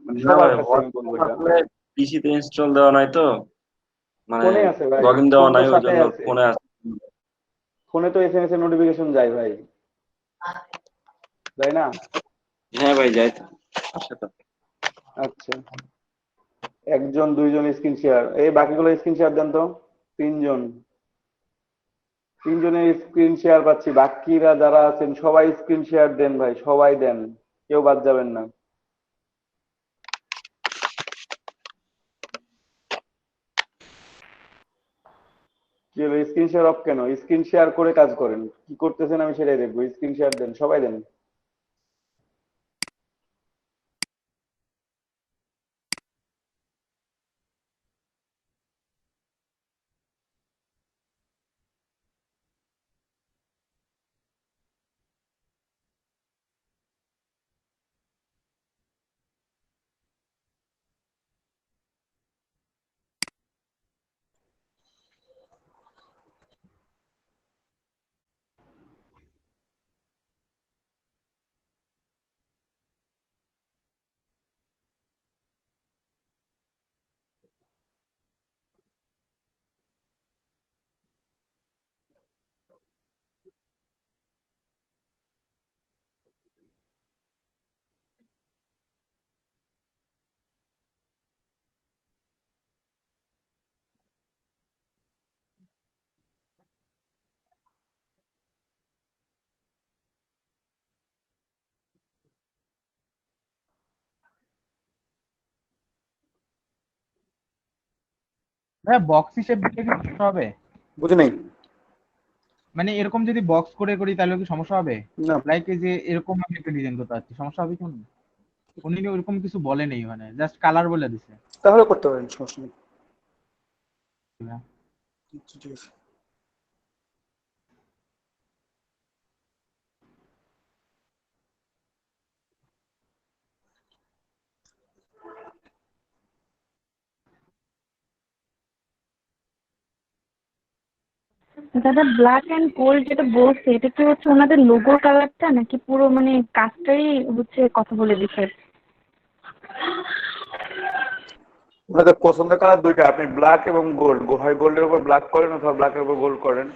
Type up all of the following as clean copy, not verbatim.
মানে না সবার ভাই, কাছে আমি বলবো এটা। আসলে পিসিতে ইনস্টল দেওয়া নাই তো, মানে ফোনে আছে ভাই, লগ ইন ফোন দেওয়া তো নাই, ওই সাথে জন্য আছে, ফোনে আছে। ফোনে তো এসএমএস এর নোটিফিকেশন যায় ভাই, যায় না? হ্যাঁ ভাই, যাই তো, আসে তো। আচ্ছা, একজন দুইজন স্ক্রিন শেয়ার, এই বাকিগুলো স্ক্রিন শেয়ার দেন তো। তিনজন, তিনজনের স্ক্রিন শেয়ার পাচ্ছি, বাকিরা যারা আছেন সবাই স্ক্রিন শেয়ার দেন ভাই, সবাই দেন, কেউ বাদ যাবেন না। কি হলো, স্ক্রিন শেয়ার অফ কেন? স্ক্রিন শেয়ার করে কাজ করেন, কি করতেছেন আমি সেটাই দেখবো। স্ক্রিন শেয়ার দেন, সবাই দেন। হ্যাঁ, বক্স হিসেবে দিলে কি সমস্যা হবে? বুঝে নেই। মানে এরকম যদি বক্স করে করি তাহলে কি সমস্যা হবে? না, লাইক এই যে এরকম আমি একটা ডিজাইন করতে পারছি, সমস্যা হবে কেন? উনি ওরকম কিছু বলে নেই, মানে জাস্ট কালার বলে দিছে। তাহলে করতে পারেন, সমস্যা নেই। আচ্ছা, ঠিক আছে। দাদা, ব্ল্যাক এন্ড গোল্ড যেটা বলছে এটা কি হচ্ছে ওনাদের লোগোর কালারটা, নাকি পুরো মানে কাজটাই হচ্ছে কথা বলে দিচ্ছে? ওনাদের পছন্দের কালার দুইটা, আপনি ব্ল্যাক এবং গোল্ড, হয় গোল্ডের উপর ব্ল্যাক করেন অথবা ব্ল্যাকের উপর গোল্ড করেন,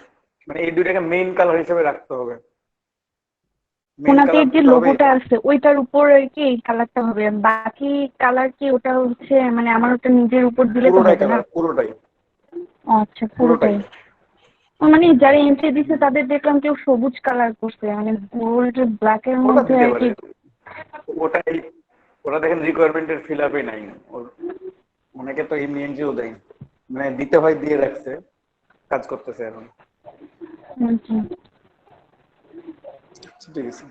মানে এই দুইটাকে মেইন কালার হিসেবে রাখতে হবে। মেইন ওনাদের কালার যে করতে হবে লোগোটা এটা। আছে ওইটার উপর আর কি এই কালারটা হবে, বাকি কালার কি ওটা হচ্ছে মানে আমার ওটা নিজের উপর দিলে তো পুরোটাই হবে না? কালার, পুরোটাই, আচ্ছা, পুরোটাই। পুরোটাই। ও মানে যারা এন্ট্রি দিচ্ছে তাদের দেখলাম কেউ সবুজ কালার করছে, মানে গোল্ড ব্ল্যাক এর ওটা মধ্যে দিতে আর পারে, কি। ওটাই, ওরা দেখেন রিকোয়ারমেন্টের ফিল আপই নাই ওর। অনেকে তো এমনি এনজিও দেয়, মানে দিতে হয় দিয়ে রাখছে, কাজ করতেছে এখন। আচ্ছা। ঠিক আছে।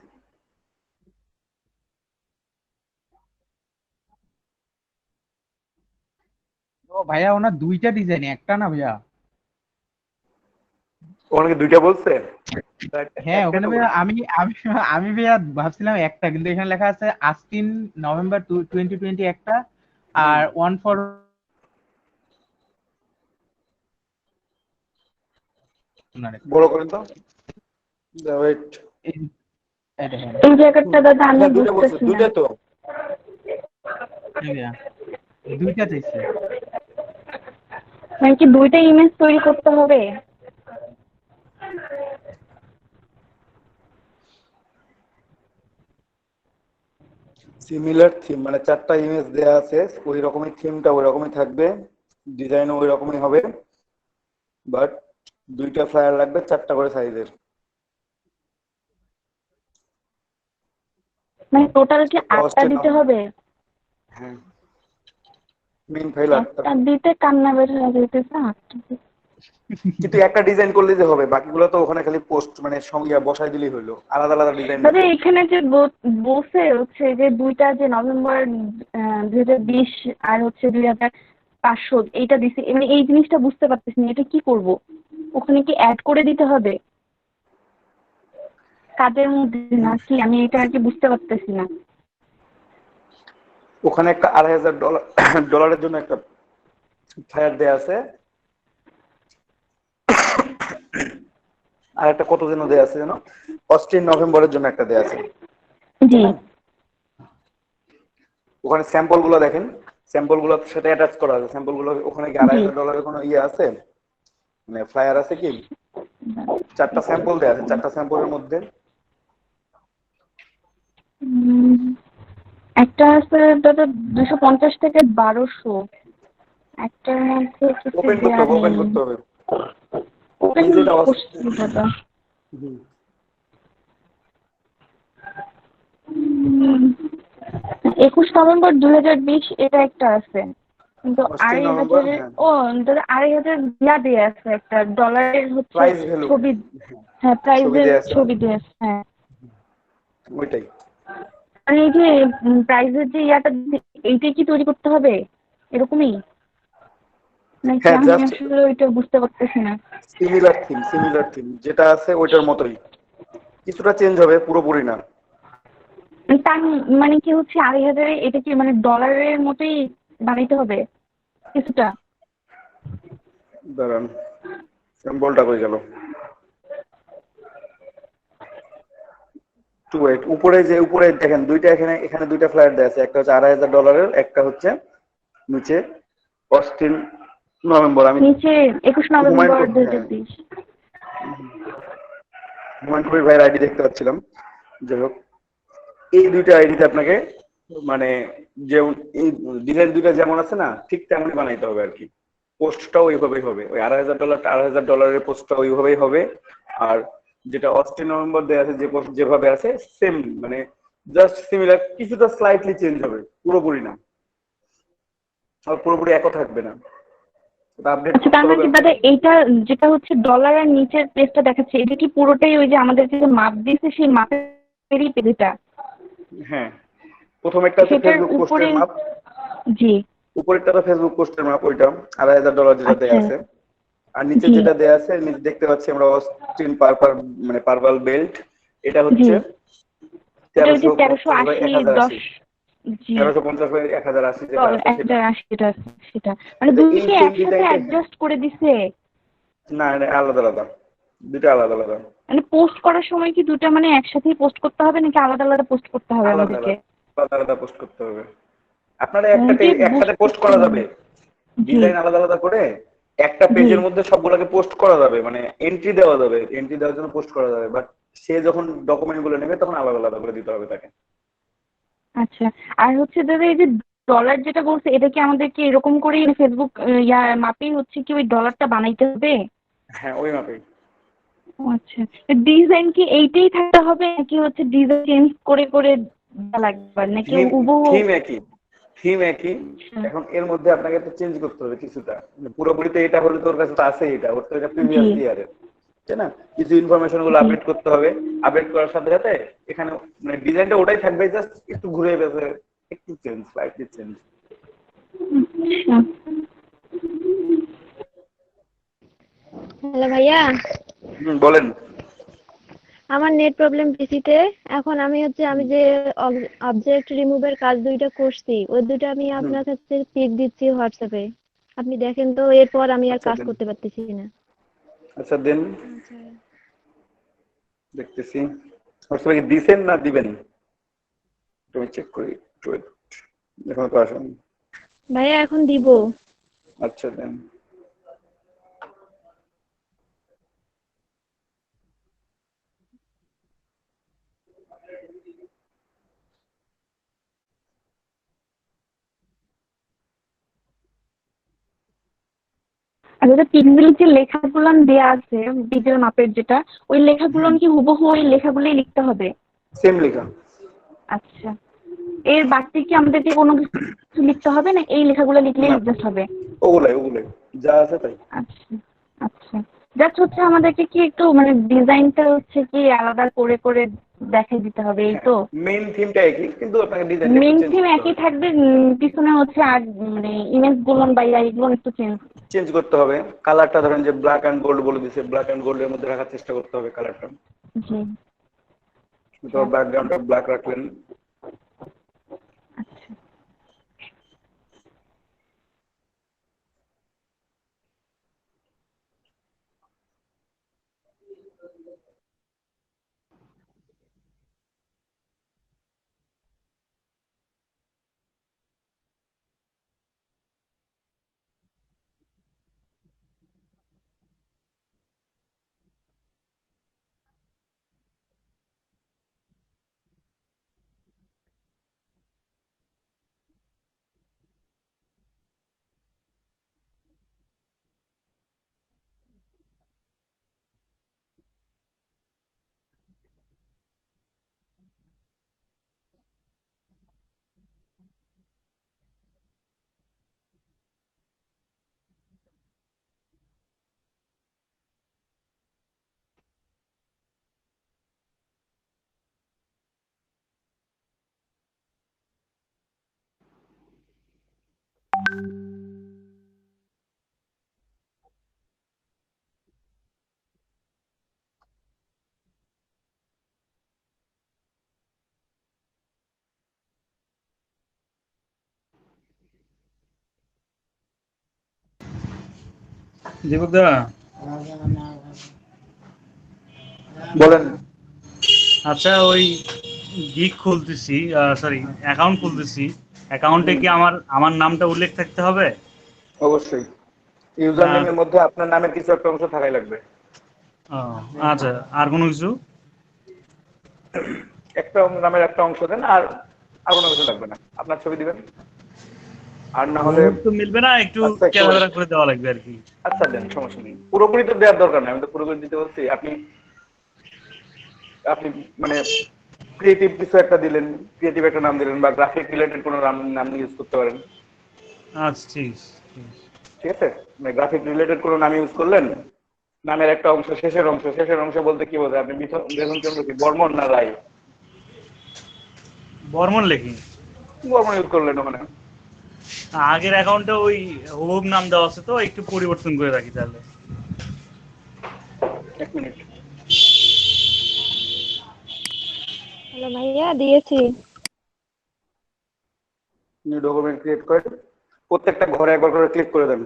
ও ভাইয়া, ওনার দুইটা ডিজাইন, একটা না ভাইয়া? ওনাকে দুইটা বলছে? হ্যাঁ, একটাই ওখানে তো ভাইয়া বলছে। আমি আমি আমি ভাইয়া ভাবছিলাম একটা, কিন্তু এখানে লেখা আছে 18 নভেম্বর 2020 একটা, হুম, আর ওয়ান ফর বড় করেন তো, ওয়েট। এই জায়গাটা দাদা আমি হ্যাঁ দুইটা বলছে, বুঝতেছি না। দুইটা তো। ভাইয়া দুইটা চাইছে। মানে কি দুইটা ইমেজ তৈরি করতে হবে? সিমিলার থিম, মানে চারটা ইমেজ দেয়া আছে, ওই রকমই থিমটা ওই রকমই থাকবে, ডিজাইনও ওই রকমই হবে, বাট দুইটা ফ্লায়ার লাগবে, চারটা করে সাইজের। মানে টোটাল কি 8টা কস্টের নাম, দিতে হবে? হ্যাঁ, মেইন ফাইল 8টা। একটা দিতে কান্না বের হয়ে যাইতেছে, 8টা দিতে। কিন্তু একটা ডিজাইন করলে যে হবে, বাকিগুলো তো ওখানে খালি পোস্ট মানে সঙ্গে বসাই দিলেই হইলো, আলাদা আলাদা ডিজাইন দাদা দিতে হবে। এখানে যে বলছে হচ্ছে যে দুইটা যে নভেম্বর 2020 আর হচ্ছে 2500 এইটা দিছে, এমনি এই জিনিসটা বুঝতে পারতেছি না, এটা কি করব? ওখানে কি অ্যাড করে দিতে হবে কাজের মধ্যে, না কি? আমি এটা আর কি বুঝতে পারতেছি না। ওখানে একটা $2500 ডলারের জন্য একটা ফ্লায়ার দেয়া আছে, আর একটা কত যেন দেয়া আছে যেন, 18 নভেম্বরের জন্য একটা দেয়া আছে, জি। তাই না? ওখানে স্যাম্পল গুলো দেখেন, স্যাম্পল গুলোর সাথে অ্যাটাচ করা আছে। স্যাম্পল গুলো ওখানে কি জি। $2,500 কোনো ইয়ে আছে, মানে ফ্লায়ার আছে কি? 4টা স্যাম্পল দেওয়া আছে, 4টা স্যাম্পলের মধ্যে উম, একটা আছে দাদা 250 থেকে 1200, একটার মধ্যে কিছু ওপেন করতে দেয়া হবে, ওপেন নেই। করতে হবে। ওপেন এই যেটা করছি দাদা। হুম। 21 নভেম্বর 2020 এটা একটা আছে, কিন্তু 8 নভেম্বর, 2,500 হ্যাঁ, ও দাদা 2,500 দিয়া দিয়ে আছে একটা ডলারের হচ্ছে প্রাইস ভ্যালু, ছবি। হ্যাঁ, ছবি প্রাইজের দেওয়া আছে, ছবি দিয়ে আছে, হ্যাঁ। ওইটাই। মানে এই যে প্রাইজের যে ইয়াটা এইটাই কি তৈরি করতে হবে এরকমই, নাকি হ্যাঁ, আমি জাস্ট আসলে ওইটা বুঝতে পারতেছি না। সিমিলার থিম যেটা আছে ওইটার মতোই, কিছুটা চেঞ্জ হবে, পুরোপুরি না। তার মানে কি হচ্ছে 2,500 এটা কি মানে ডলারের মতোই বানাইতে হবে কিছুটা? দাঁড়ান, সিম্বলটা কই গেল? টু ওয়েট, উপরে দেখেন দুইটা, এখানে এখানে দুইটা ফ্লায়ার দেওয়া আছে, একটা হচ্ছে $2,500, একটা হচ্ছে নিচে অস্টিন নভেম্বর। আমি নিচে 21 হুমায়ুন নভেম্বর কবির, হ্যাঁ, 2020। হুমায়ুন কবির ভাইয়ের আইডি দেখতে পাচ্ছিলাম। যাই হোক, এই দুইটা আইডিতে আপনাকে মানে যে এই ডিজাইন দুইটা যেমন আছে না, ঠিক তেমনই বানাইতে হবে আর কি। পোস্টটাও ওইভাবেই হবে, ওই $2,500 পোস্টটা ওইভাবেই হবে। আর যেটা অস্টিন নভেম্বর দেওয়া আছে, যে post যেভাবে আছে সেম, মানে জাস্ট সিমিলার, কিছুটা স্লাইটলি চেঞ্জ হবে, পুরোপুরি না, আর পুরোপুরি একও থাকবে না, ওটা আপডেট আচ্ছা, করতে তার মানে হবে কি দাদা আপনাকে। এইটা যেটা হচ্ছে ডলার আর নিচের পেজটা দেখাচ্ছে এটা কি পুরোটাই ওই যে আমাদের যে মাপ দিয়েছে সেই মাপেরই পেজ এটা? হ্যাঁ, প্রথম একটা আছে সেটার ফেসবুক উপরে? পোস্টের মাপ, জি। উপরেরটা তো ফেসবুক পোস্টের মাপ, ওইটা $2,500 যেটা দেয়া আচ্ছা। আছে। আর নিচে জি। যেটা দেয়া আছে, নিচে দেখতে পাচ্ছি আমরা অস্টিন মানে পার্পল বেল্ট, এটা জি, হচ্ছে এটা ওই যে 1350 বাই 1380 1080, 10। জি। 1350 বাই 1080 যেটা আছে সেটা। 1080 যেটা আছে সেটা মানে এটা এই দুইকে সেম একসাথে ডিজাইনটাই, হ্যাঁ, অ্যাডজাস্ট করে দিছে? না এটা আলাদা আলাদা, দুটো আলাদা আলাদা, মানে পোস্ট করার সময় কি দুটা মানে একসাথেই পোস্ট করতে হবে নাকি আলাদা আলাদা পোস্ট করতে হবে আলাদা আমাদেরকে? আলাদা, আলাদা আলাদা পোস্ট করতে হবে। আপনারা ওইটাই একসাথে পোস্ট বুঝতেছি করা না। যাবে, জি। ডিজাইন আলাদা আলাদা করে একটা জি। পেজের মধ্যে সবগুলোকে পোস্ট করা যাবে, মানে এন্ট্রি দেওয়া যাবে, এন্ট্রি দেওয়ার জন্য পোস্ট করা যাবে, বাট সে যখন ডকুমেন্ট গুলো নেবে তখন আলাদা আলাদা করে দিতে হবে তাকে। আচ্ছা, আর হচ্ছে দাদা এই যে ডলার যেটা বলছে এটা কি আমাদেরকে এরকম করেই ফেসবুক মাপেই হচ্ছে কি ওই ডলারটা বানাইতে হবে? হ্যাঁ, ওই মাপেই। ও আচ্ছা, ডিজাইন কি এইটাই থাকতে হবে নাকি হচ্ছে ডিজাইন চেঞ্জ করে করে দেওয়া লাগবে নাকি থিম হুবহু? থিম একই, থিম একই। আচ্ছা। এখন এর মধ্যে আপনাকে তো চেঞ্জ করতে হবে কিছুটা, মানে পুরোপুরি তো এটা হলে তোর কাছে তো আছে, এটা ওর তো এটা জি। প্রিভিয়াস ইয়ারের, তাই না? কিছু ইনফরমেশন গুলো জি। আপডেট করতে হবে, আপডেট করার সাথে সাথে এখানে মানে ডিজাইনটা ওটাই থাকবে, জাস্ট একটু ঘুরে গেছে, একটু চেঞ্জ, স্লাইটলি চেঞ্জ। আচ্ছা। হ্যালো ভাইয়া, বলেন। আমার নেট প্রবলেম পিসিতে। এখন আমি যে অবজেক্ট রিমুভের কাজ দুইটা করছি, ওই দুইটা আমি হুম, আপনার কাছে পিক দিচ্ছি হোয়াটসঅ্যাপে। আপনি দেখেন তো, এরপর আমি আর আচ্ছা কাজ দেন, করতে পারতেছি না। আচ্ছা দেন, আচ্ছা দেখতেছি। হোয়াটসঅ্যাপে কি দিছেন না দিবেন? তুমি চেক করি একটু wait। এখনো তো আসেনি। ভাইয়া, এখন দিব। আচ্ছা দেন। আর যেটা পিকগুলির যে লেখাগুলো দেয়া আছে পিকের মাপের যেটা, ওই লেখাগুলো হুম, কি হুবহু ওই লেখাগুলোই লিখতে হবে? সেম লেখা। আচ্ছা, এর বাড়তি কি আমাদেরকে কোনো কিছু লিখতে হবে না এই লেখাগুলো লিখলেই না, জাস্ট হবে? ওগুলাই ওগুলাই যা আছে তাই। আচ্ছা। আচ্ছা, জাস্ট হচ্ছে আমাদেরকে কি একটু মানে ডিজাইনটা হচ্ছে কি আলাদা করে করে দেখাই দিতে হবে এই হ্যাঁ, তো? মেইন থিমটা একই, কিন্তু আপনাকে ডিজাইনটা একটু মেইন চেঞ্জ থিম করতে একই হবে। থাকবে, পিছনে হচ্ছে আর মানে ইমেজ গুলো বা এইগুলো একটু চেঞ্জ। চেঞ্জ করতে হবে কালারটা, ধরেন যে ব্ল্যাক অ্যান্ড গোল্ড বলে দিছে, ব্ল্যাক অ্যান্ড গোল্ডের মধ্যে রাখার চেষ্টা করতে হবে কালারটা, জি। তো ব্যাকগ্রাউন্ডটা ব্ল্যাক রাখলেন। আচ্ছা। দীপক দা, বলেন। আচ্ছা ওই গিগ খুলতেছি, সরি অ্যাকাউন্ট খুলতেছি, অ্যাকাউন্টে কি আমার আমার নামটা উল্লেখ থাকতে হবে? অবশ্যই ইউজার না। নেমের মধ্যে আপনার নামের কিছু একটা অংশ থাকাই লাগবে। ও, আচ্ছা, আর কোনো কিছু? একটা নামের একটা অংশ দেন, আর আর কোনো কিছু লাগবে না, আপনার ছবি দিবেন। আর না হলে মুহূর্ত মিলবে না, একটু আচ্ছা একটু ক্যালাবেলা করে দেওয়া লাগবে আর কি। আচ্ছা দেন, সমস্যা নেই। পুরোপুরি তো দেওয়ার দরকার নেই, আমি তো পুরোপুরি দিতে বলছি। আপনি আপনি মানে ক্রিয়েটিভ কিছু একটা দিলেন, ক্রিয়েটিভ একটা নাম দিলেন, বা গ্রাফিক রিলেটেড কোনো নাম নাম ইউজ করতে পারেন। আচ্ছা, ঠিক আছে, ঠিক আছে। ঠিক আছে, মানে গ্রাফিক রিলেটেড কোনো নাম ইউজ করলেন। নামের একটা অংশ, শেষের অংশ বলতে কি বোঝায়? আপনি বেতন চন্দ্র কি বর্মন না রায়? বর্মন লেখি। বর্মন ইউজ করলেন ওখানে। আগের অ্যাকাউন্টে ওই হুবহু নাম দেওয়া আছে, তো একটু পরিবর্তন করে রাখি তাহলে। এক মিনিট। হ্যালো ভাইয়া, দিয়েছি। নিউ ডকুমেন্ট ক্রিয়েট করেন, প্রত্যেকটা ঘরে একবার করে ক্লিক করে দেন।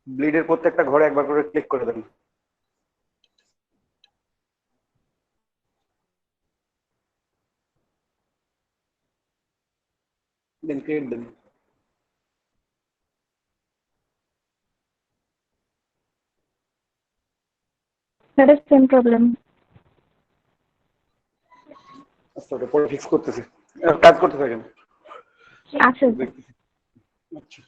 ব্লিডের প্রত্যেকটা ঘরে একবার করে ক্লিক করে দেন। দেন ক্রিয়েট দেন। That is same problem. আচ্ছা, ওটা পরে ফিক্স করতেছি, কাজ করতে থাকেন। আচ্ছা দেখতেছি। আচ্ছা,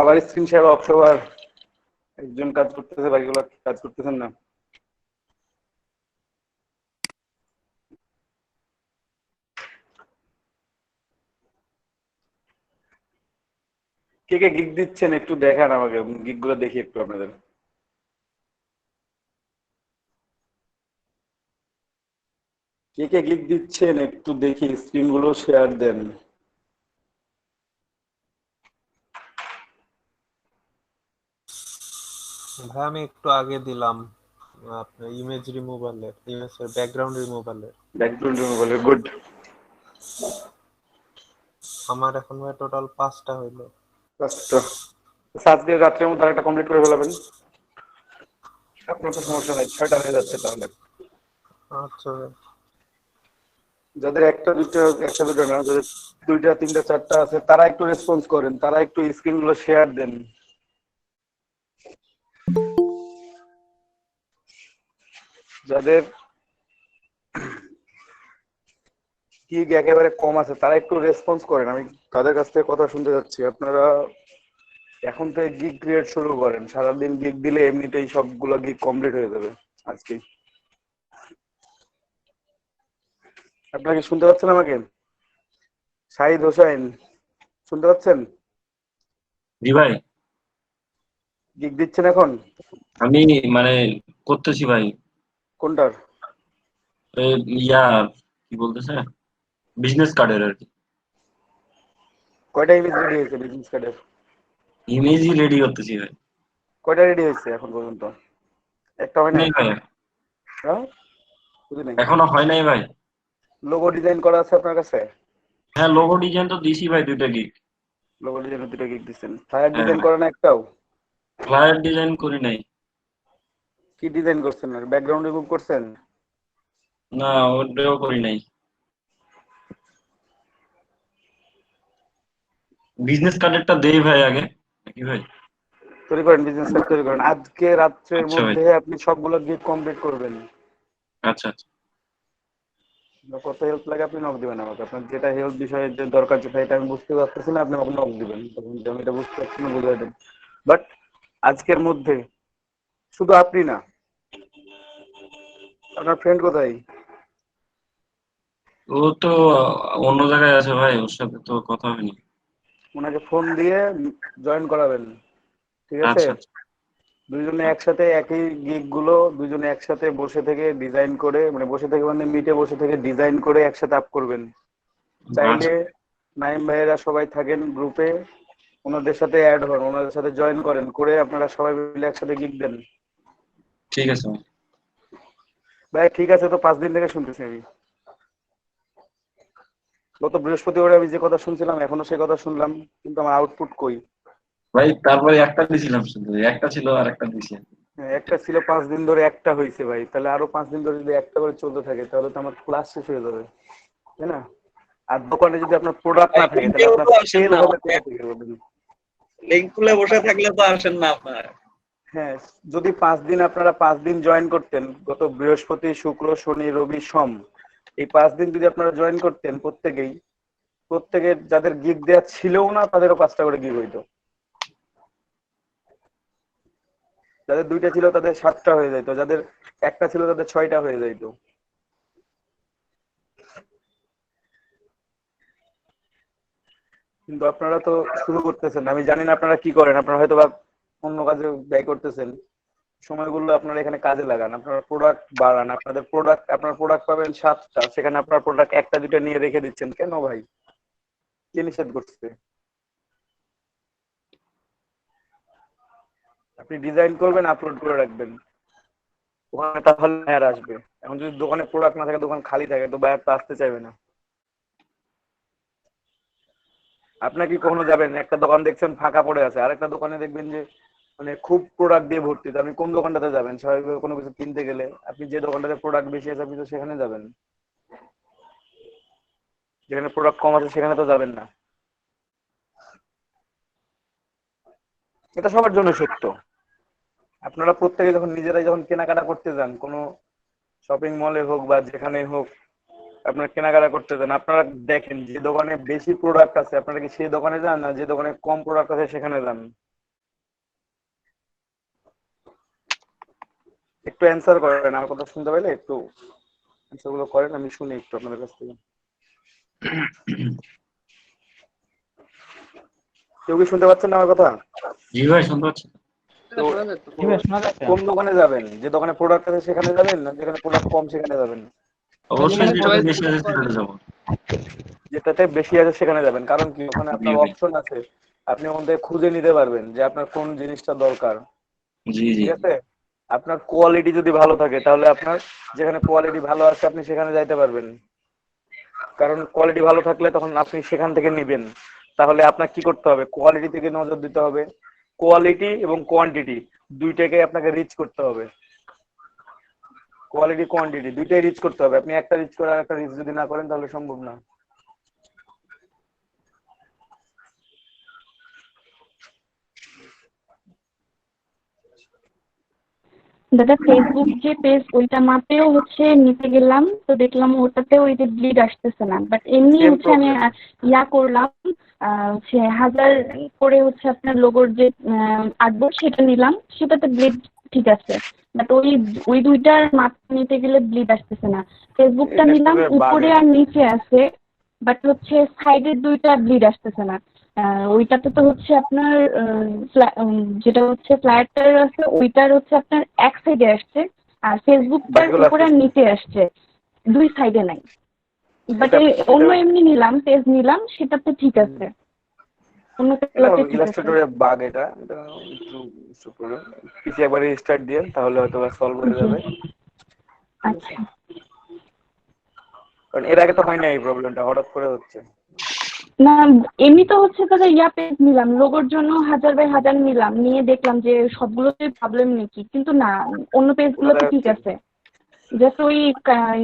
আবার স্ক্রিন শেয়ার অফ হওয়ার একজন কাজ করতেছে, বাকিগুলো কাজ করতেছেন না। কে কে গিগ দিচ্ছেন একটু দেখান আমাকে, গিগ গুলো দেখি একটু আপনাদের। কে কে গিগ দিচ্ছেন একটু দেখি, স্ক্রিন গুলো শেয়ার দেন। ভাই আমি একটু আগে দিলাম আপনার ইমেজ রিমুভালের, ইমেজের ব্যাকগ্রাউন্ড রিমুভালের। ব্যাকগ্রাউন্ড বলে গুড। আমার এখন ভাই টোটাল 5টা হইলো। আচ্ছা, সাত দিয়ে রাত্রের মধ্যে একটা কমপ্লিট করে ফেলাবেন, আপনার তো সমস্যা নাই, 6টা হয়ে যাচ্ছে তাহলে। আচ্ছা ভাই। যাদের একটা দুটো না, যাদের 2টা 3টা 4টা আছে, তারা একটু রেসপন্স করেন, তারা একটু স্ক্রিন গুলো শেয়ার দেন। যাদের গিগ একেবারে কম আছে তারা একটু রেসপন্স করেন, আমি তাদের কাছ থেকে কথা শুনতে যাচ্ছি। আপনারা এখন থেকে গিগ ক্রিয়েট শুরু করেন, সারাদিন গিগ দিলে এমনিতেই সবগুলো গিগ কমপ্লিট হয়ে যাবে আজকে। আপনারা কি শুনতে পাচ্ছেন আমাকে? শাহিদ হোসেন শুনতে পাচ্ছেন? জি ভাই, গিগ দিচ্ছেন এখন? আমি মানে করতেছি ভাই। কোনটার? এই ইয়া কি বলতেছে, বিজনেস কার্ডের আর কি। কয়টা ইমেজ রেডি হয়েছে বিজনেস কার্ডের? ইমেজই রেডি করতেছি ভাই। কয়টা রেডি হয়েছে এখন পর্যন্ত? একটা হয় নাই? নেই ভাই, হ্যাঁ, বুঝি নাই। এখনো হয় নাই ভাই। লোগো ডিজাইন করা আছে আপনার কাছে? হ্যাঁ, লোগো ডিজাইন তো দিছি ভাই, 2টা গিগ। লোগো ডিজাইনের দুটো গিগ দিচ্ছেন, ফায়ার হ্যাঁ, ডিজাইন করা না একটাও? ফ্লায়ার ডিজাইন করি নাই। কি ডিজাইন করছেন? আর ব্যাকগ্রাউন্ড রিমুভ করছেন? না, ওটাও করি নাই। বিজনেস কার্ডেরটা দেই ভাই আগে, নাকি ভাই? তৈরি করেন, বিজনেস কার্ড তৈরি করেন। আজকে রাত্রের আচ্ছা ভাই, মধ্যে আপনি সবগুলো গিগ কমপ্লিট করবেন। আচ্ছা আচ্ছা। কত হেল্প লাগে আপনি নক দিবেন আমাকে। আপনার যেটা হেল্প বিষয়ে যে দরকার, যেটা এটা আমি বুঝতে পারতেছি না, আপনি আমাকে নক দিবেন, তখন যে আমি এটা বুঝতে পারছি না বুঝাই দেন। বাট আজকের মধ্যে শুধু আপনি না, আপনার ফ্রেন্ড কোথায়? ও তো অন্য জায়গায় আছে ভাই, ওর সাথে তো কথা হয়নি। ওনাকে ফোন দিয়ে জয়েন করাবেন, ঠিক আছে? আচ্ছা আচ্ছা। দুইজনে একসাথে একই গিগ গুলো দুইজনে একসাথে বসে থেকে ডিজাইন করে, মানে বসে থেকে মানে মিটে বসে থেকে ডিজাইন করে একসাথে আপ করবেন। চাইলে আচ্ছা, নাইম ভাইয়েরা সবাই থাকেন গ্রুপে, ওনাদের সাথে অ্যাড হন, ওনাদের সাথে জয়েন করেন, করে আপনারা সবাই মিলে একসাথে গিগ দেন। ঠিক আছে ভাই। ভাই ঠিক আছে, তো 5 দিন থেকে শুনতেছি আমি। গত বৃহস্পতিবার আমি যে কথা শুনছিলাম এখনো সেই কথা শুনলাম, কিন্তু আমার আউটপুট কই? ভাই তারপরে একটা দিছিলাম, শুধু একটা ছিল আর একটা দিছি। হ্যাঁ, একটা ছিল 5 দিন ধরে, একটা হয়েছে ভাই। তাহলে আরো 5 দিন ধরে যদি একটা করে চলতে থাকে তাহলে তো আমার ক্লাস শেষ হয়ে যাবে, তাই না? আর দোকানে যদি আপনার প্রোডাক্ট না থাকে তাহলে আপনার সেল হবে কোথা থেকে বলুন? লিঙ্ক খুলে বসে থাকলে তো আসেন না আপনার। হ্যাঁ, যদি 5 দিন আপনারা 5 দিন জয়েন করতেন, গত বৃহস্পতি শুক্র শনি রবি সোম, এই 5 দিন যদি আপনারা জয়েন করতেন প্রত্যেকের যাদের গিগ দেওয়া ছিলও না তাদেরও 5টা করে গিগ হইতো। যাদের 2টা ছিল তাদের 7টা হয়ে যাইতো, যাদের একটা ছিল তাদের 6টা হয়ে যাইতো। কিন্তু আপনারা তো শুরু করতেছেন, আমি জানি না আপনারা কি করেন, আপনারা হয়তো বা অন্য কাজে ব্যয় করতেছেন। সময়গুলো আপনারা এখানে কাজে লাগান, আপনারা প্রোডাক্ট বাড়ান। আপনার প্রোডাক্ট পাবেন 7টা, সেখানে আপনার প্রোডাক্ট একটা দুটা নিয়ে রেখে দিচ্ছেন কেন ভাই? কে নিষেধ করছে? আপনি ডিজাইন করবেন, আপলোড করে রাখবেন, ওখানে তাহলে বায়ার আসবে। এখন যদি দোকানে প্রোডাক্ট না থাকে, দোকান খালি থাকে, তো বায়ার তো আসতে চাইবে না। আপনার কি কখনো যাবেন একটা দোকান দেখছেন ফাঁকা পড়ে আছে, আরেকটা দোকানে দেখবেন যে মানে খুব প্রোডাক্ট দিয়ে ভর্তি, তো আপনি কোন দোকানটাতে যাবেন? স্বাভাবিকভাবে কোনো কিছু কিনতে গেলে আপনি যে দোকানটাতে প্রোডাক্ট বেশি আছে আপনি তো সেখানে যাবেন, যেখানে প্রোডাক্ট কম আছে সেখানে তো যাবেন না। এটা সবার জন্য সত্য। আপনারা প্রত্যেকে যখন নিজেরাই যখন কেনাকাটা করতে যান, কোনো শপিং মলে হোক বা যেখানে হোক, আপনারা কেনাকাটা করতে যান, আপনারা দেখেন যে দোকানে বেশি প্রোডাক্ট আছে আপনারা কি সেই দোকানে যান, না যে দোকানে কম প্রোডাক্ট আছে সেখানে যান? একটু অ্যান্সার করেন, আমার কথা শুনতে পাইলে একটু অ্যান্সার গুলো করেন, আমি শুনি একটু আপনাদের কাছ থেকে। কেউ কি শুনতে পাচ্ছেন না আমার কথা? জি ভাই, শুনতে পাচ্ছি। তো জি ভাই, শোনা যাচ্ছে। কোন দোকানে যাবেন? যে দোকানে প্রোডাক্ট আছে সেখানে যাবেন, না যেখানে প্রোডাক্ট কম সেখানে যাবেন? অবশ্যই যেখানে যেটা বেশি আছে সেটাতে যাবো। যেটাতে বেশি আছে সেখানে যাবেন, কারণ কি ওখানে জি আপনার ভাই। অপশন আছে, আপনি ওখান থেকে খুঁজে নিতে পারবেন যে আপনার কোন জিনিসটা দরকার, জি জি। ঠিক আছে? আপনার কোয়ালিটি যদি ভালো থাকে তাহলে আপনার যেখানে কোয়ালিটি ভালো আছে আপনি সেখানে যাইতে পারবেন, কারণ কোয়ালিটি ভালো থাকলে তখন আপনি সেখান থেকে নিবেন। তাহলে আপনার কি করতে হবে? কোয়ালিটি থেকে নজর দিতে হবে, কোয়ালিটি এবং কোয়ান্টিটি দুইটাকে আপনাকে রিচ করতে হবে। কোয়ালিটি কোয়ান্টিটি দুইটাই রিচ করতে হবে, আপনি একটা রিচ করে আর একটা রিচ যদি না করেন তাহলে সম্ভব না। দাদা ফেসবুক যে পেজ ওইটা মাপেও হচ্ছে নিতে গেলাম, তো দেখলাম ওটাতেও ওই যে ব্লিড আসতেছে না, বাট এমনি সেম হচ্ছে আমি প্রবলেম। ইয়া করলাম, হচ্ছে 1000 করে হচ্ছে আপনার লোগোর যে আর্টবোর্ড সেটা নিলাম, সেটাতে ব্লিড ঠিক আছে, বাট ওই ওই দুইটার মাপ নিতে গেলে ব্লিড আসতেছে না। ফেসবুকটা নিলাম ল্যাপটপের বাগ উপরে এটা। আর নিচে আছে, বাট হচ্ছে সাইডের দুইটা ব্লিড আসতেছে না। ওইটাতে তো হচ্ছে আপনার যেটা হচ্ছে ফ্ল্যাটার আছে ওইটার হচ্ছে আপনার এক সাইডে আসছে, আর ফেসবুকটার বাকিগুলো উপরে আর আসতেছে না। নিচে আসছে, দুই সাইডে নাই। বাট এটা এটা অন্য এমনি নিলাম, পেজ নিলাম, সেটাতে ঠিক আছে, অন্য এটা পেজগুলোতে ঠিক আছে। ইলাস্ট্রেটরের বাগ এটা। এটা একটু পিছিয়ে একবার রিস্টার্ট দিয়ে তাহলে হয়তো সলভ হয়ে জি, যাবে। ঠিক আছে? আচ্ছা। কারণ এর আগে তো হয় না এই প্রবলেমটা, হঠাৎ করে হচ্ছে। না এমনি তো হচ্ছে তাদের ইয়া পেজ নিলাম, লোগোর জন্য 1000 বাই 1000 নিলাম, নিয়ে দেখলাম যে সবগুলোতে প্রবলেম নাকি, কিন্তু না, অন্য পেজগুলোতে কোথায় ঠিক হচ্ছে? আছে। জাস্ট ওই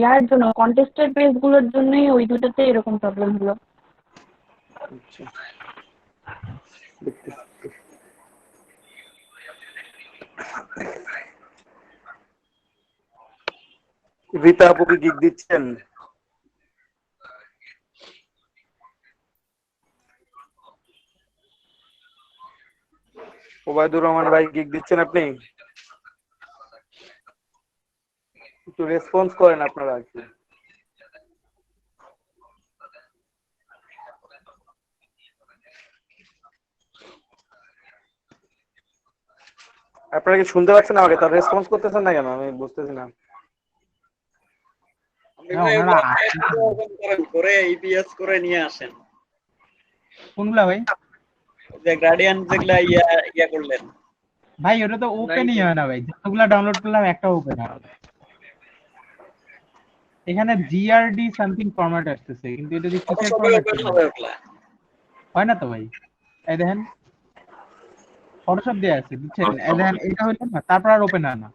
ইয়ার জন্য কন্টেস্টের পেজগুলোর জন্যই ওই দুটাতে এরকম প্রবলেম হলো। আচ্ছা, দেখতেছি। রীতা আপু কি গিগ দিচ্ছেন? ওবায়দুর রহমান ভাই গিগ দিচ্ছেন আপনি? একটু রেসপন্স করেন আপনারা একটু। আপনারা কি শুনতে পাচ্ছেন আমাকে? তার রেসপন্স করতেছেন না কেন আমি বুঝতেছি না। আপনি না ভাই ওনারা ওগুলো আসতেছে না। ওপেন করেন, করে ইপিএস করে নিয়ে আসেন। কোনগুলা ভাই? যে গ্রাডিয়ান যেগুলা ইয়া করলেন। ভাই ওটা তো ওপেনই হয় না ভাই, যতগুলা ডাউনলোড করলাম একটা ওপেন হয় না। এখানে জিআরডি সামথিং ফরম্যাট আসতেছে, কিন্তু এটা যে কিসের ফটোশপে ফরম্যাট ওপেন হবে ওগুলা। হয় না তো ভাই। এই দেখেন ফটোশপ দেয়া আছে, বুঝছেন? এই দেখেন এটা হইলো না, তারপর আর ওপেন হয় না।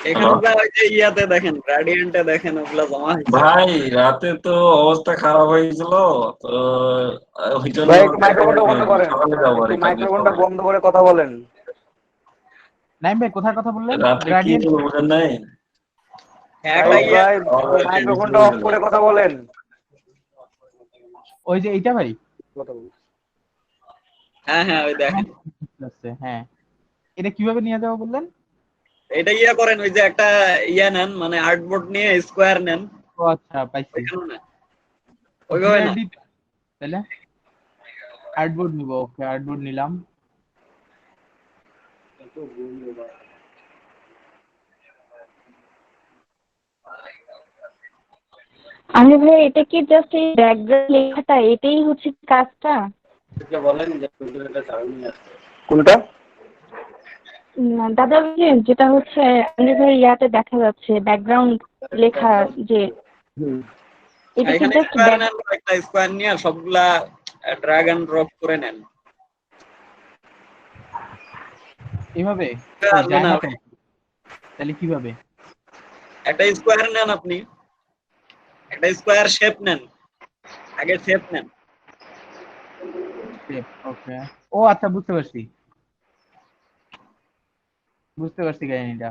এখানে যা ওই যে ইয়াতে দেখেন, গ্রাডিয়েন্টে দেখেন ওগুলা জমা হয়েছে। ভাই রাতে তো অবস্থা খারাপ হয়ে গেছিল, তো ওই জন্য ভাই একটু মাইক্রোফোনটা বন্ধ করেন, সকালে যাবো আর একটু কি, কালকে মাইক্রোফোনটা সকালে। বন্ধ করে কথা বলেন। নাইম ভাই কোথায় কথা বললেন? রাতে কি গ্রাডিয়েন্ট? হলো বোঝেন নাই? একটা সাইদ ইয়া ভাই সবাই টেনশন মাইক্রোফোনটা হয়ে অফ গেল। করে কথা বলেন। ওই যে এইটা ভাই। কথা বলুন। হ্যাঁ হ্যাঁ ওই দেখেন। আচ্ছা, হ্যাঁ। এটা কিভাবে নিয়ে যাবো বললেন? এটা ইয়া করেন, ওই যে একটা ইয়া নেন, মানে আর্টবোর্ড নিয়ে স্কোয়ার নেন, ও আচ্ছা, পাইছি। ওইখানে না, ওইভাবে না। জিআরডি তাহলে আর্টবোর্ড নিব। ওকে, আর্টবোর্ড নিলাম। আমি ভাই এটা কি জাস্ট এই ব্যাকগ্রাউন্ড লেখাটা এটাই হচ্ছে কাজটা? কোনটা? দাদা বুঝলেন যেটা হচ্ছে আমি ভাই ইয়াতে দেখা যাচ্ছে ব্যাকগ্রাউন্ড লেখা, যে এটা কি এখানে জাস্ট স্কোয়ার নেন, একটা স্কোয়ার নিয়ে সবগুলা ড্র্যাগ এন্ড ড্রপ করে নেন। এভাবে আর যায় না, না তো? তাহলে কিভাবে? একটা স্কোয়ার নেন আপনি, একটা স্কোয়ার শেপ নেন, আগে শেপ নেন। ওকে, ও আচ্ছা, বুঝতে পারছি বুঝতে পারছি কাহিনীটা।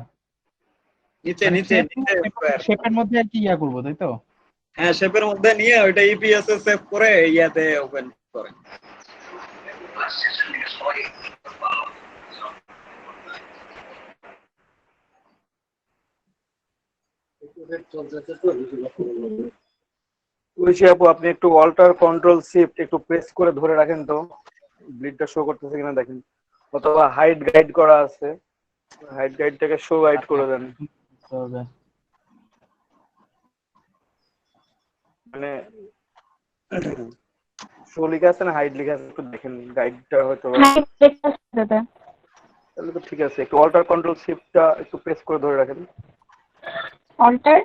নিচে মানে নিচে নিচে স্কোয়ার। শেপের মধ্যে আর কি ইয়া করবো, তাই তো? হ্যাঁ, শেপের মধ্যে নিয়ে ওইটা ইপিএস এ সেভ করে ইয়াতে ওপেন করেন। ঐশী আপু আপনি একটু অল্টার কন্ট্রোল শিফট একটু প্রেস করে ধরে রাখেন তো, ব্লিডটা শো করতেছে কিনা দেখেন, অথবা হাইড গাইড করা আছে, হাইড গাইডটাকে শো গাইড করে দেন। তবে মানে শো লেখা আছে না হাইড লেখা আছে, একটু দেখেন গাইডটা হয়তো। দাদা? তাহলে তো ঠিক আছে, একটু অল্টার কন্ট্রোল শিফটটা একটু প্রেস করে ধরে রাখেন। অল্টার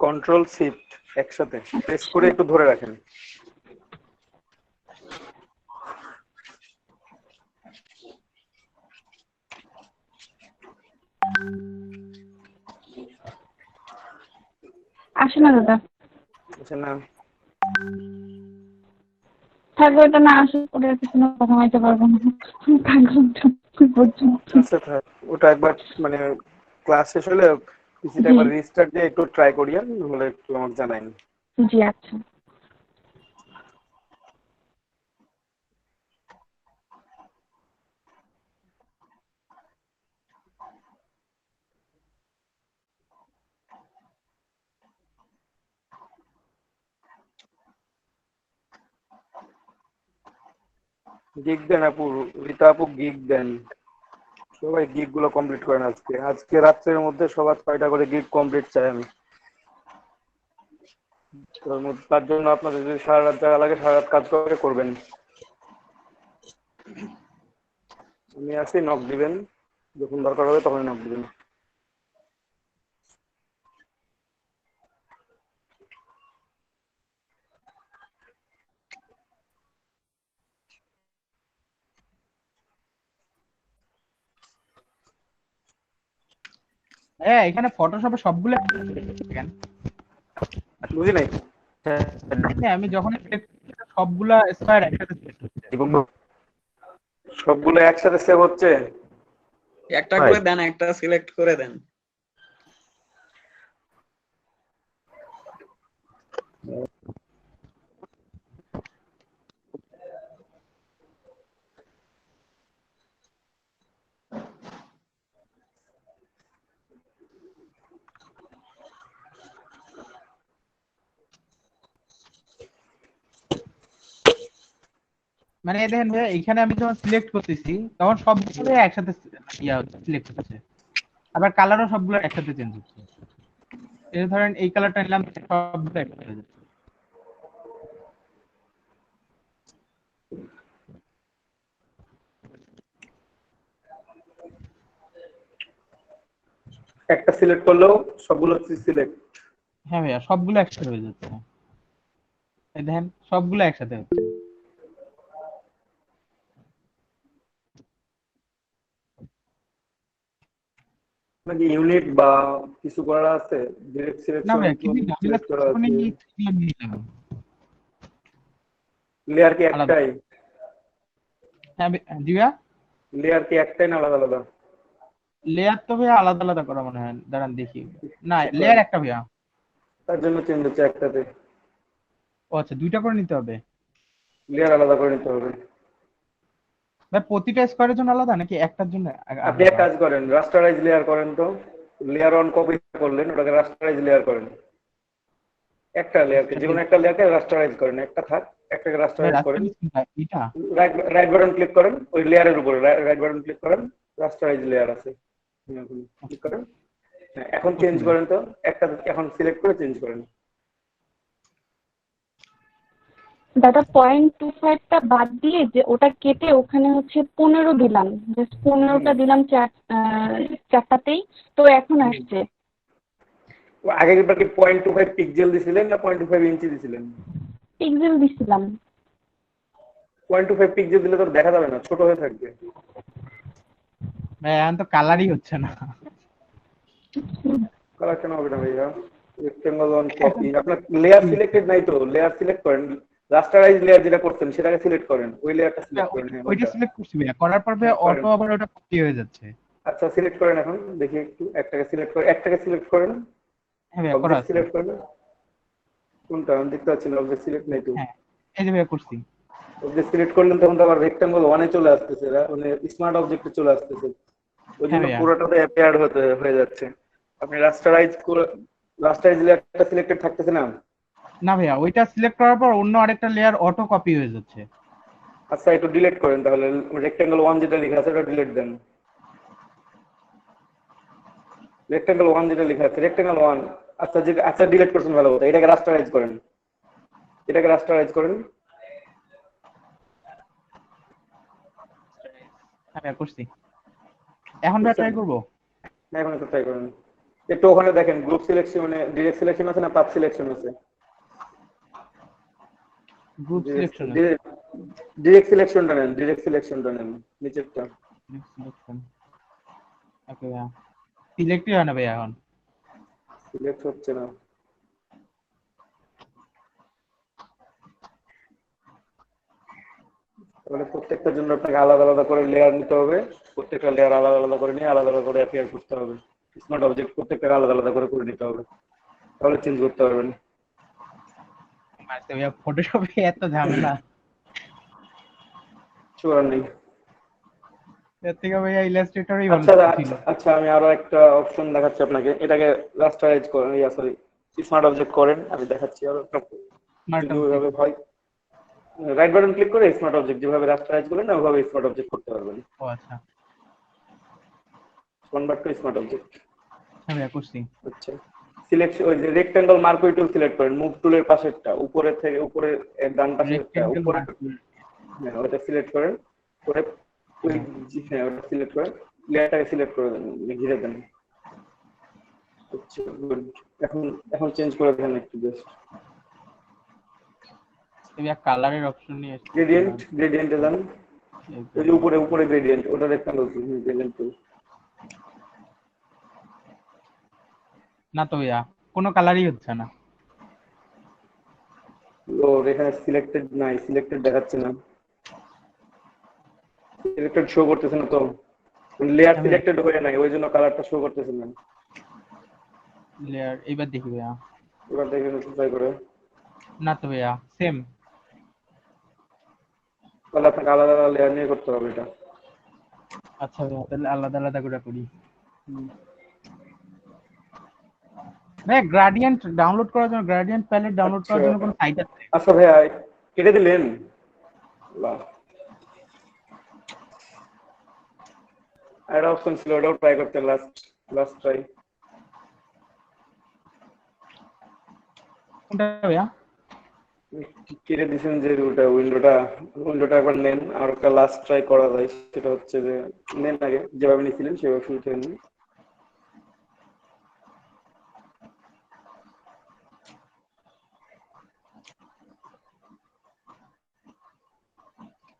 কন্ট্রোল শিফট একসাথে প্রেস করে একটু ধরে রাখেন। আসে না দাদা, আচ্ছা না থাকবে ওটা না আসে ওটা পিছনে কথা বলতে পারবো না, থাকবে ওটা পর্যন্ত। আচ্ছা থাক, ওটা একবার মানে ক্লাস শেষ হলে পিসিটা জি একবার রিস্টার্ট দিয়ে একটু ট্রাই করিয়েন, হলে একটু আমাকে জানাইন। জি আচ্ছা। গিগ দেন আপু, রীতা আপু গিগ দেন, সবাই গিগ গুলো কমপ্লিট করেন আজকে। আজকে রাত্রের মধ্যে সবার 6টা করে গিগ কমপ্লিট চাই আমি। তার জন্য আপনাদের যদি সারা রাত জায়গা লাগে সারা রাত কাজ করে করবেন। আমি আছি, নক দিবেন, যখন দরকার হবে তখন নক দিবেন। হ্যাঁ এখানে ফটোশপে সবগুলো কেন? বুঝি নাই। হ্যাঁ, আমি যখন সবগুলা স্কয়ার একসাথে select হচ্ছে। সবগুলো একসাথে সেভ হচ্ছে। একটা করে দেন, একটা সিলেক্ট করে দেন। মানে এই দেখেন ভাইয়া, এখানে আমি যখন সিলেক্ট করতেছি তখন সবগুলো একসাথে সিলেক্ট হচ্ছে, আবার কালারও সবগুলো একসাথে চেঞ্জ হচ্ছে। এই ধরেন এই কালারটা নিলাম, সবগুলো একসাথে হয়ে যাচ্ছে। একটা সিলেক্ট করলেও সবগুলো সিলেক্ট। হ্যাঁ ভাইয়া, সবগুলো একসাথে হয়ে যাচ্ছে। এই দেখেন সবগুলো একসাথে হচ্ছে। নাকি ইউনিট বা কিছু করা আছে? ডিরেক্ট না সিলেকশন ভাইয়া, কিছু সিলেক্ট করা আছে। লেয়ার কি আলাদা। একটাই? হ্যাঁ জি ভাইয়া, লেয়ার কি একটাই না আলাদা আলাদা? লেয়ার তো ভাইয়া আলাদা আলাদা করা মনে হয়, দাঁড়ান দেখি। না, লেয়ার একটা ভাইয়া। তার জন্য চেঞ্জ হচ্ছে একটাতে। ও আচ্ছা, দুইটা করে নিতে হবে। লেয়ার আলাদা করে নিতে হবে। ভাই প্রতিটা স্কোয়ারের জন্য আলাদা নাকি একটার জন্য আপনি এক কাজ করেন, রাস্টারাইজ লেয়ার করেন তো। লেয়ার অন কপি করলেন, ওটাকে রাস্টারাইজ লেয়ার করেন। একটা লেয়ারকে, যে কোনো একটা লেয়ারকে রাস্টারাইজ করেন, একটা থাক, একটাকে রাস্টারাইজ করেন। এটা রাইট বাটন ক্লিক করেন, ওই লেয়ারের উপরে রাইট বাটন ক্লিক করেন, রাস্টারাইজ লেয়ার আছে, ক্লিক করেন। হ্যাঁ, এখন চেঞ্জ করেন তো, একটা এখন সিলেক্ট করে চেঞ্জ করেন। দাদা 0.25টা বাদ দিয়ে যে ওটা কেটে ওখানে হচ্ছে 15 দিলাম, জাস্ট 15টা দিলাম চারটাতেই, তো এখন আসছে। আগে একবার কি 0.25 পিক্সেল দিছিলেন না 0.25 ইঞ্চি দিছিলেন? পিক্সেল দিছিলাম। 0.25 পিক্সেল দিলে তো দেখা যাবে না, ছোট হয়ে থাকবে। ভাই এখন তো কালারই হচ্ছে না। কালার কেন হবে না ভাইয়া? রেক্টেঙ্গল অন কপি, আপনার লেয়ার সিলেক্টেড নাই তো, লেয়ার সিলেক্ট করেন। রাস্টারাইজ লেয়ার যেটা করতেন সেটাকে সিলেক্ট করেন, ওই লেয়ারটা সিলেক্ট করেন। হ্যাঁ, ওইটা সিলেক্ট করছি ভাইয়া, করার পর ভাইয়া অটো আবার ওটা কপি হয়ে যাচ্ছে। আচ্ছা সিলেক্ট করেন এখন, দেখি একটু। একটাকে সিলেক্ট করেন, একটাকে সিলেক্ট করেন। হ্যাঁ ভাইয়া, করা আছে। সিলেক্ট করেন। কোনটা আমি দেখতে পাচ্ছি না, অবজেক্ট সিলেক্ট নাই তো। হ্যাঁ এই যে ভাইয়া করছি। অবজেক্ট সিলেক্ট করলেন তখন তো আবার রেক্টেঙ্গল ওয়ানে চলে আসতেছে, মানে স্মার্ট অবজেক্টে চলে আসতেছে। ওই জন্য পুরোটাতে অ্যাপিয়ার্ড হয়ে যাচ্ছে। আপনি রাস্টারাইজ লেয়ারটা সিলেক্টেড থাকতেছে না? না ভাইয়া, ওইটা সিলেক্ট করার পর অন্য আরেকটা লেয়ার অটো কপি হয়ে যাচ্ছে। আচ্ছা একটু ডিলিট করেন তাহলে, রেক্টেঙ্গল ওয়ান যেটা লেখা আছে ওটা ডিলিট দেন। রেক্টেঙ্গল ওয়ান যেটা লেখা আছে, রেক্টেঙ্গল ওয়ান। আচ্ছা যেটা, আচ্ছা ডিলিট করছেন, ভালো কথা। এটাকে রাস্টারাইজ করেন, এটাকে রাস্টারাইজ করেন। হ্যাঁ ভাইয়া করছি। এখন ভাইয়া ট্রাই করবো। এখন একটু ট্রাই করেন। একটু ওখানে দেখেন গ্রুপ সিলেকশনে ডিরেক্ট সিলেকশন আছে না পাথ সিলেকশন আছে? গ্রুপ সিলেকশন ডিরেক্ট সিলেকশনটা নেন, ডিরেক্ট সিলেকশনটা নেন, নিচেরটা। সিলেকশন ওকে ভাইয়া, সিলেক্টই হয় না ভাইয়া এখন। সিলেক্ট হচ্ছে না। তাহলে প্রত্যেকটার জন্য আপনাকে আলাদা আলাদা করে লেয়ার নিতে হবে, প্রত্যেকটা লেয়ার আলাদা আলাদা করে নিয়ে আলাদা আলাদা করে অ্যাপিয়ার করতে হবে। স্মার্ট অবজেক্ট প্রত্যেকটা আলাদা আলাদা করে নিতে হবে, তাহলে চেঞ্জ করতে পারবেন। আচ্ছা ভাইয়া, ফটোশপে এত ঝামেলা, চোরার নেই। এর থেকে ভাইয়া ইলাস্ট্রেটরই ভালো আচ্ছা ছিল। আচ্ছা আচ্ছা, আমি আরো একটা অপশন দেখাচ্ছি আপনাকে। এটাকে রাস্টারাইজ করেন, সরি স্মার্ট অবজেক্ট করেন, আমি দেখাচ্ছি আরো একটা। স্মার্ট যদি অবজেক্ট। ওইভাবে হয়, রাইট বাটন ক্লিক করে স্মার্ট অবজেক্ট যেভাবে রাস্টারাইজ করেন না ওইভাবে স্মার্ট অবজেক্ট করতে পারবেন। ও আচ্ছা, কনভার্ট টু স্মার্ট অবজেক্ট। হ্যাঁ ভাইয়া করছি। আচ্ছা, সিলেক্ট ওই যে রেক্টেঙ্গল মার্কুই টুল সিলেক্ট করেন, মুভ টুলের পাশেরটা, উপরে থেকে উপরে ডান পাশেরটা, রেক্টেঙ্গেল উপরে মার্কুল। হ্যাঁ ওটা সিলেক্ট করেন করে ওই হ্যাঁ ওটা সিলেক্ট করেন, লেয়ারটাকে সিলেক্ট করে দেন, ঘিরে দেন। আচ্ছা গুড। এখন এখন চেঞ্জ করে দেন একটু জাস্ট। ভাইয়া কালারের অপশন নিয়ে এসেছি। গ্রেডিয়েন্টে যান, ওই যে উপরে উপরে গ্রেডিয়েন্ট, ওটা রেক্টেঙ্গল গ্রেডিয়েন্ট টুল। না তো ভাইয়া, কোনো কালারই হচ্ছে না। ও এখানে সিলেক্টেড নাই, সিলেক্টেড দেখাচ্ছে না, সিলেক্টেড শো করতেছে না তো, লেয়ার সিলেক্টেড হয়ে নাই ওই জন্য কালারটা শো করতেছে না। লেয়ার এবার দেখি ভাইয়া। এবার দেখে ট্রাই করে। না তো ভাইয়া, সেম। তাহলে আপনাকে আলাদা আলাদা লেয়ার নিয়ে করতে হবে এটা। আচ্ছা ভাইয়া, তাহলে আলাদা আলাদা করে করি। ভাইয়া গ্রেডিয়েন্ট ডাউনলোড করার জন্য, গ্রেডিয়েন্ট প্যালেট ডাউনলোড করার জন্য কোনো সাইট আছে? আচ্ছা ভাইয়া কেটে দিলেন, বাহ। আর অপশন ছিল, ওটাও ট্রাই করতে, লাস্ট ট্রাই। কোনটা ভাইয়া? কেটে দিয়েছেন যে উইন্ডোটা একবার নেন, আর একটা লাস্ট ট্রাই করা যায়, সেটা হচ্ছে যে নেন আগে যেভাবে নিয়েছিলেন সেভাবে শুরু থেকে নিন।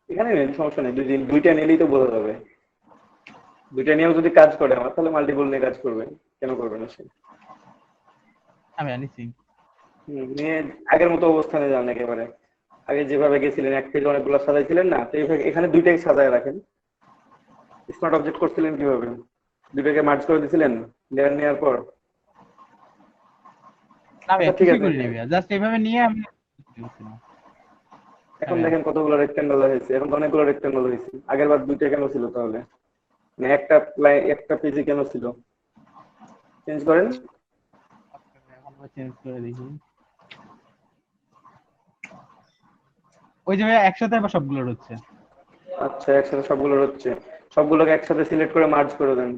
এখানে নেন, সমস্যা নেই, দুইটা নিলেই তো বোঝা যাবে। দুইটা নিয়েও যদি কাজ করে আমার, তাহলে মাল্টিপল নিয়ে কাজ করবে, কেন করবে না সে? আমি আনিছি। নিয়ে আগের মতো অবস্থানে যান একেবারে, আগে যেভাবে গেছিলেন এক পেজে অনেকগুলো সাজাইছিলেন না, তো এইভাবে এখানে দুইটাই সাজায় রাখেন। স্মার্ট অবজেক্ট করছিলেন কিভাবে? দুইটাকে মার্জ করে দিছিলেন লেয়ার নেওয়ার পর। না ভাইয়া ঠিক কিছুই আছে, করিনি ভাইয়া, জাস্ট এভাবে নিয়ে আমি এখন দেখেন কতগুলো রেক্টেঙ্গল হয়েছে, এখন তো অনেকগুলো রেক্টেঙ্গল হয়েছে। আগের বার দুইটা কেন ছিল তাহলে? মানে একটা পেজে কেন ছিল? চেঞ্জ করেন। চেঞ্জ করে দেখি। ওই যে ভাইয়া একসাথে আবার সবগুলোর হচ্ছে। আচ্ছা একসাথে সবগুলোর হচ্ছে, সবগুলোকে একসাথে সিলেক্ট করে মার্জ করে দেন।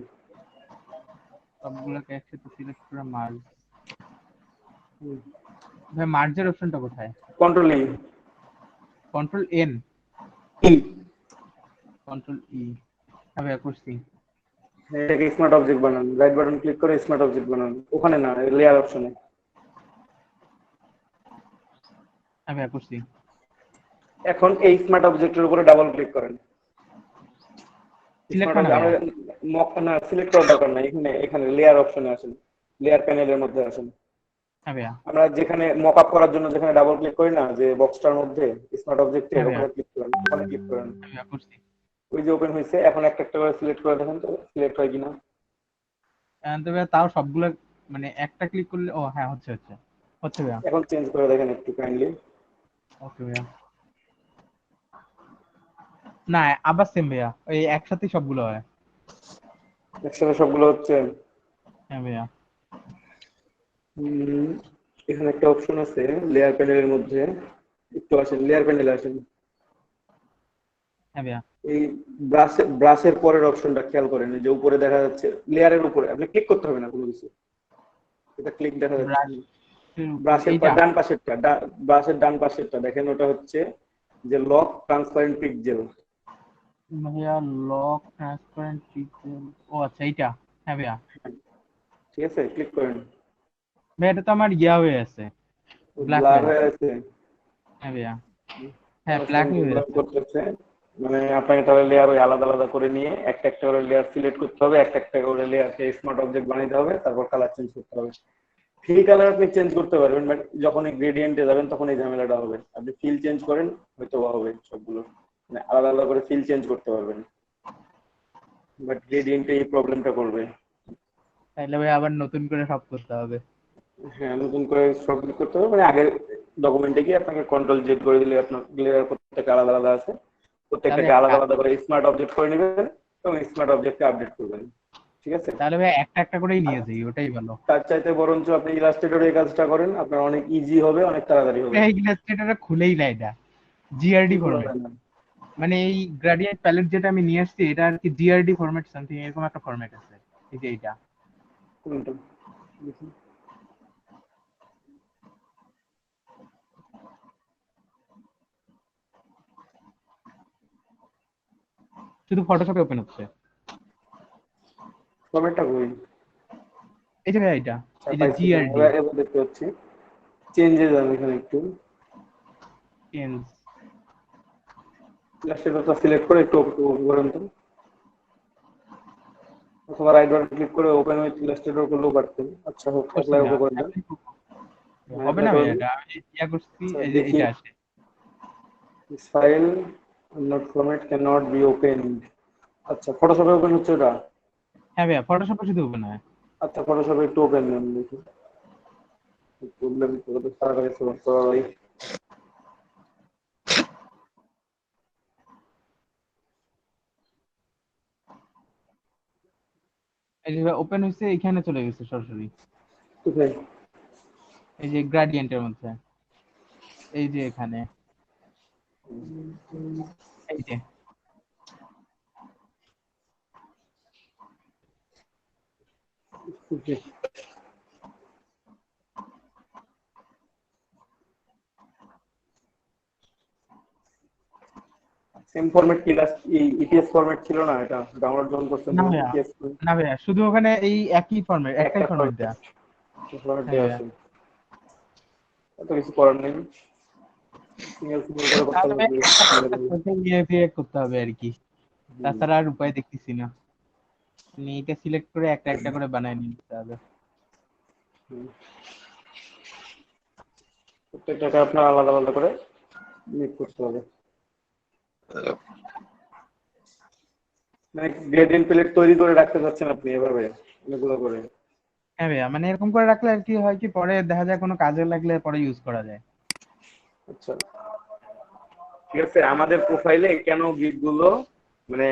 সবগুলোকে একসাথে সিলেক্ট করে মার্জ। ভাই মার্জের অপশনটা কোথায়? কন্ট্রোল ই, কন্ট্রোল এন, কন্ট্রোল ই। আমি করছি। এটাকে স্মার্ট অবজেক্ট বানান, রাইট বাটন ক্লিক করে স্মার্ট অবজেক্ট বানান, ওখানে না লেয়ার অপশনে। আমি করছি। এখন এই স্মার্ট অবজেক্টের উপরে ডাবল ক্লিক করেন। সিলেক্ট না ভাইয়া। না সিলেক্ট করার দরকার নাই, এখানে এখানে লেয়ার অপশনে আসেন, লেয়ার প্যানেলের মধ্যে আসেন। হ্যাঁ ভাইয়া। আমরা যেখানে মক আপ করার জন্য যেখানে ডাবল ক্লিক করি না, যে বক্সটার মধ্যে স্মার্ট অবজেক্টে, হ্যাঁ ওখানে ক্লিক করেন, ওখানে ক্লিক করেন। আমি করছি। ওই যে ওপেন হয়েছে, এখন একটা একটা করে সিলেক্ট করে দেখেন তো সিলেক্ট হয় কিনা। তো ভাইয়া তাও সবগুলো মানে একটা ক্লিক করলে, ও হ্যাঁ হচ্ছে হচ্ছে হচ্ছে ভাইয়া। এখন চেঞ্জ করে দেখেন একটু কাইন্ডলি। ওকে ভাইয়া। না আবার সেম ভাইয়া, ওই একসাথে সবগুলো হয়। একসাথে সবগুলো হচ্ছে। হ্যাঁ ভাইয়া। এখানে একটা অপশন আছে লেয়ার প্যানেলের মধ্যে, একটু আসেন লেয়ার প্যানেলে আসেন। হ্যাঁ ভাইয়া। এই ব্রাশের পরের অপশনটা খেয়াল করেন, যে উপরে দেখা যাচ্ছে লেয়ারের উপরে, আপনি ক্লিক করতে হবে না কোনো কিছু, এটা ক্লিক দেখা যাচ্ছে। ব্রাশের ডান পাশেরটা, ব্রাশের ডান পাশেরটা দেখেন, ওটা হচ্ছে যে লক ট্রান্সপারেন্ট পিক্সেল। ভাইয়া লক ট্রান্সপারেন্ট পিক্সেল, ও আচ্ছা এইটা। হ্যাঁ ভাইয়া। ঠিক আছে, ক্লিক করেন। ভাই এটা তো আমার ইয়া হয়ে আছে, ব্লার হয়ে আছে। হ্যাঁ ভাইয়া। হ্যাঁ ব্ল্যাক হয়ে আছে, মানে আপনাকে তাহলে লেয়ার ওই আলাদা আলাদা করে নিয়ে একটা একটা করে লেয়ার সিলেক্ট করতে হবে, একটা একটা করে লেয়ারকে স্মার্ট অবজেক্ট বানাইতে হবে, তারপর কালার চেঞ্জ করতে হবে। ফিল কালার আপনি চেঞ্জ করতে পারবেন, বাট যখন এই গ্রেডিয়েন্টে যাবেন তখন এই ঝামেলাটা হবে। আপনি ফিল চেঞ্জ করেন হয়তো হবে সবগুলো, মানে আলাদা আলাদা করে ফিল চেঞ্জ করতে পারবেন, বাট গ্রেডিয়েন্টে এই প্রবলেমটা করবে। তাইলে ভাই আবার নতুন করে সব করতে হবে। হ্যাঁ, নতুন করে সব করতে হবে, মানে আগের ডকুমেন্টে গিয়ে আপনাকে কন্ট্রোল জেড করে দিলে আপনার প্রত্যেকটা আলাদা আলাদা আছে, তাহলে প্রত্যেকটাকে আলাদা আলাদা করে স্মার্ট অবজেক্ট করে নেবেন এবং স্মার্ট অবজেক্টকে আপডেট করবেন। ঠিক আছে? তাহলে ভাই একটা একটা করেই নিয়ে যাই, ওটাই ভালো। তার চাইতে বরঞ্চ আপনি ইলাস্ট্রেটরে এই কাজটা করেন, আপনার অনেক ইজি হবে, অনেক তাড়াতাড়ি হবে। ইলাস্ট্রেটরে খুলেই না এটা, জিআরডি ফরম্যাট। মানে এই গ্রেডিয়েন্ট প্যালেট যেটা আমি নিয়ে আসছি এটা আর কি জিআরডি ফরম্যাট সামথিং এরকম একটা ফরম্যাট আছে। এই যে এইটা কোনটা দেখি। শুধু ফটোশপে ওপেন হচ্ছে। ফরম্যাটটা কই? এই যে ভাই এটা, এই যে পাইছি, জিআরডি এবার দেখতে পাচ্ছি। চেঞ্জে যান এখানে একটু, চেঞ্জ। ইলাস্ট্রেটরটা সিলেক্ট করে একটু করেন তো, অথবা রাইট বাটন ক্লিক করে ওপেন উইথ ইলাস্ট্রেটর করলেও পারতেন। আচ্ছা হোক, একলাই ওপেন করে দেন। হবে না ভাই, এটা আমি ইয়া করছি। এই যে দেখি, এটা আছে, this file not format cannot be opened। আচ্ছা, ফটোশপে ওপেন হচ্ছে ওটা? হ্যাঁ ভাইয়া ফটোশপে শুধু ওপেন হয়। আচ্ছা, ফটোশপে একটু ওপেন নেন দেখি। প্রবলেম তো তাড়াতাড়ি সলভ করা হয়। এই যে ওপেন হয়েছে, এখানে চলে গেছে সরাসরি। কোথায়? এই যে গ্রেডিয়েন্টের মধ্যে, এই যে এখানে, এই যে সেম ফরম্যাট কি লাস্ট ইপিএস ফরম্যাট ছিল না? এটা ডাউনলোড যখন করছেন না ভাইয়া, ইপিএস না ভাইয়া শুধু ওখানে এই একই ফরম্যাট, একটাই ফরম্যাট দেয়া। ফরম্যাট দেওয়া আছে, এত কিছু করার নেই। সিঙ্গেল সিঙ্গেল করে করতে তাহলে হবে। নিয়ে করতে হবে আর কি, তাছাড়া আর উপায় দেখতেছি না। মানে এটা সিলেক্ট করে একটা একটা করে বানায় নিতে হবে। প্রত্যেকটাকে আপনার আলাদা আলাদা করে মিট করতে হবে। মানে গ্রেডিয়েন্ট প্লেট তৈরি করে রাখতে চাচ্ছেন আপনি এভাবে এগুলো করে? হ্যাঁ ভাইয়া, মানে এরকম করে রাখলে আর কি হয় কি, পরে দেখা যায় কোনো কাজে লাগলে পরে ইউজ করা যায়। আচ্ছা, ঠিক আছে। আমাদের প্রোফাইলে কেন গিগ গুলো, মানে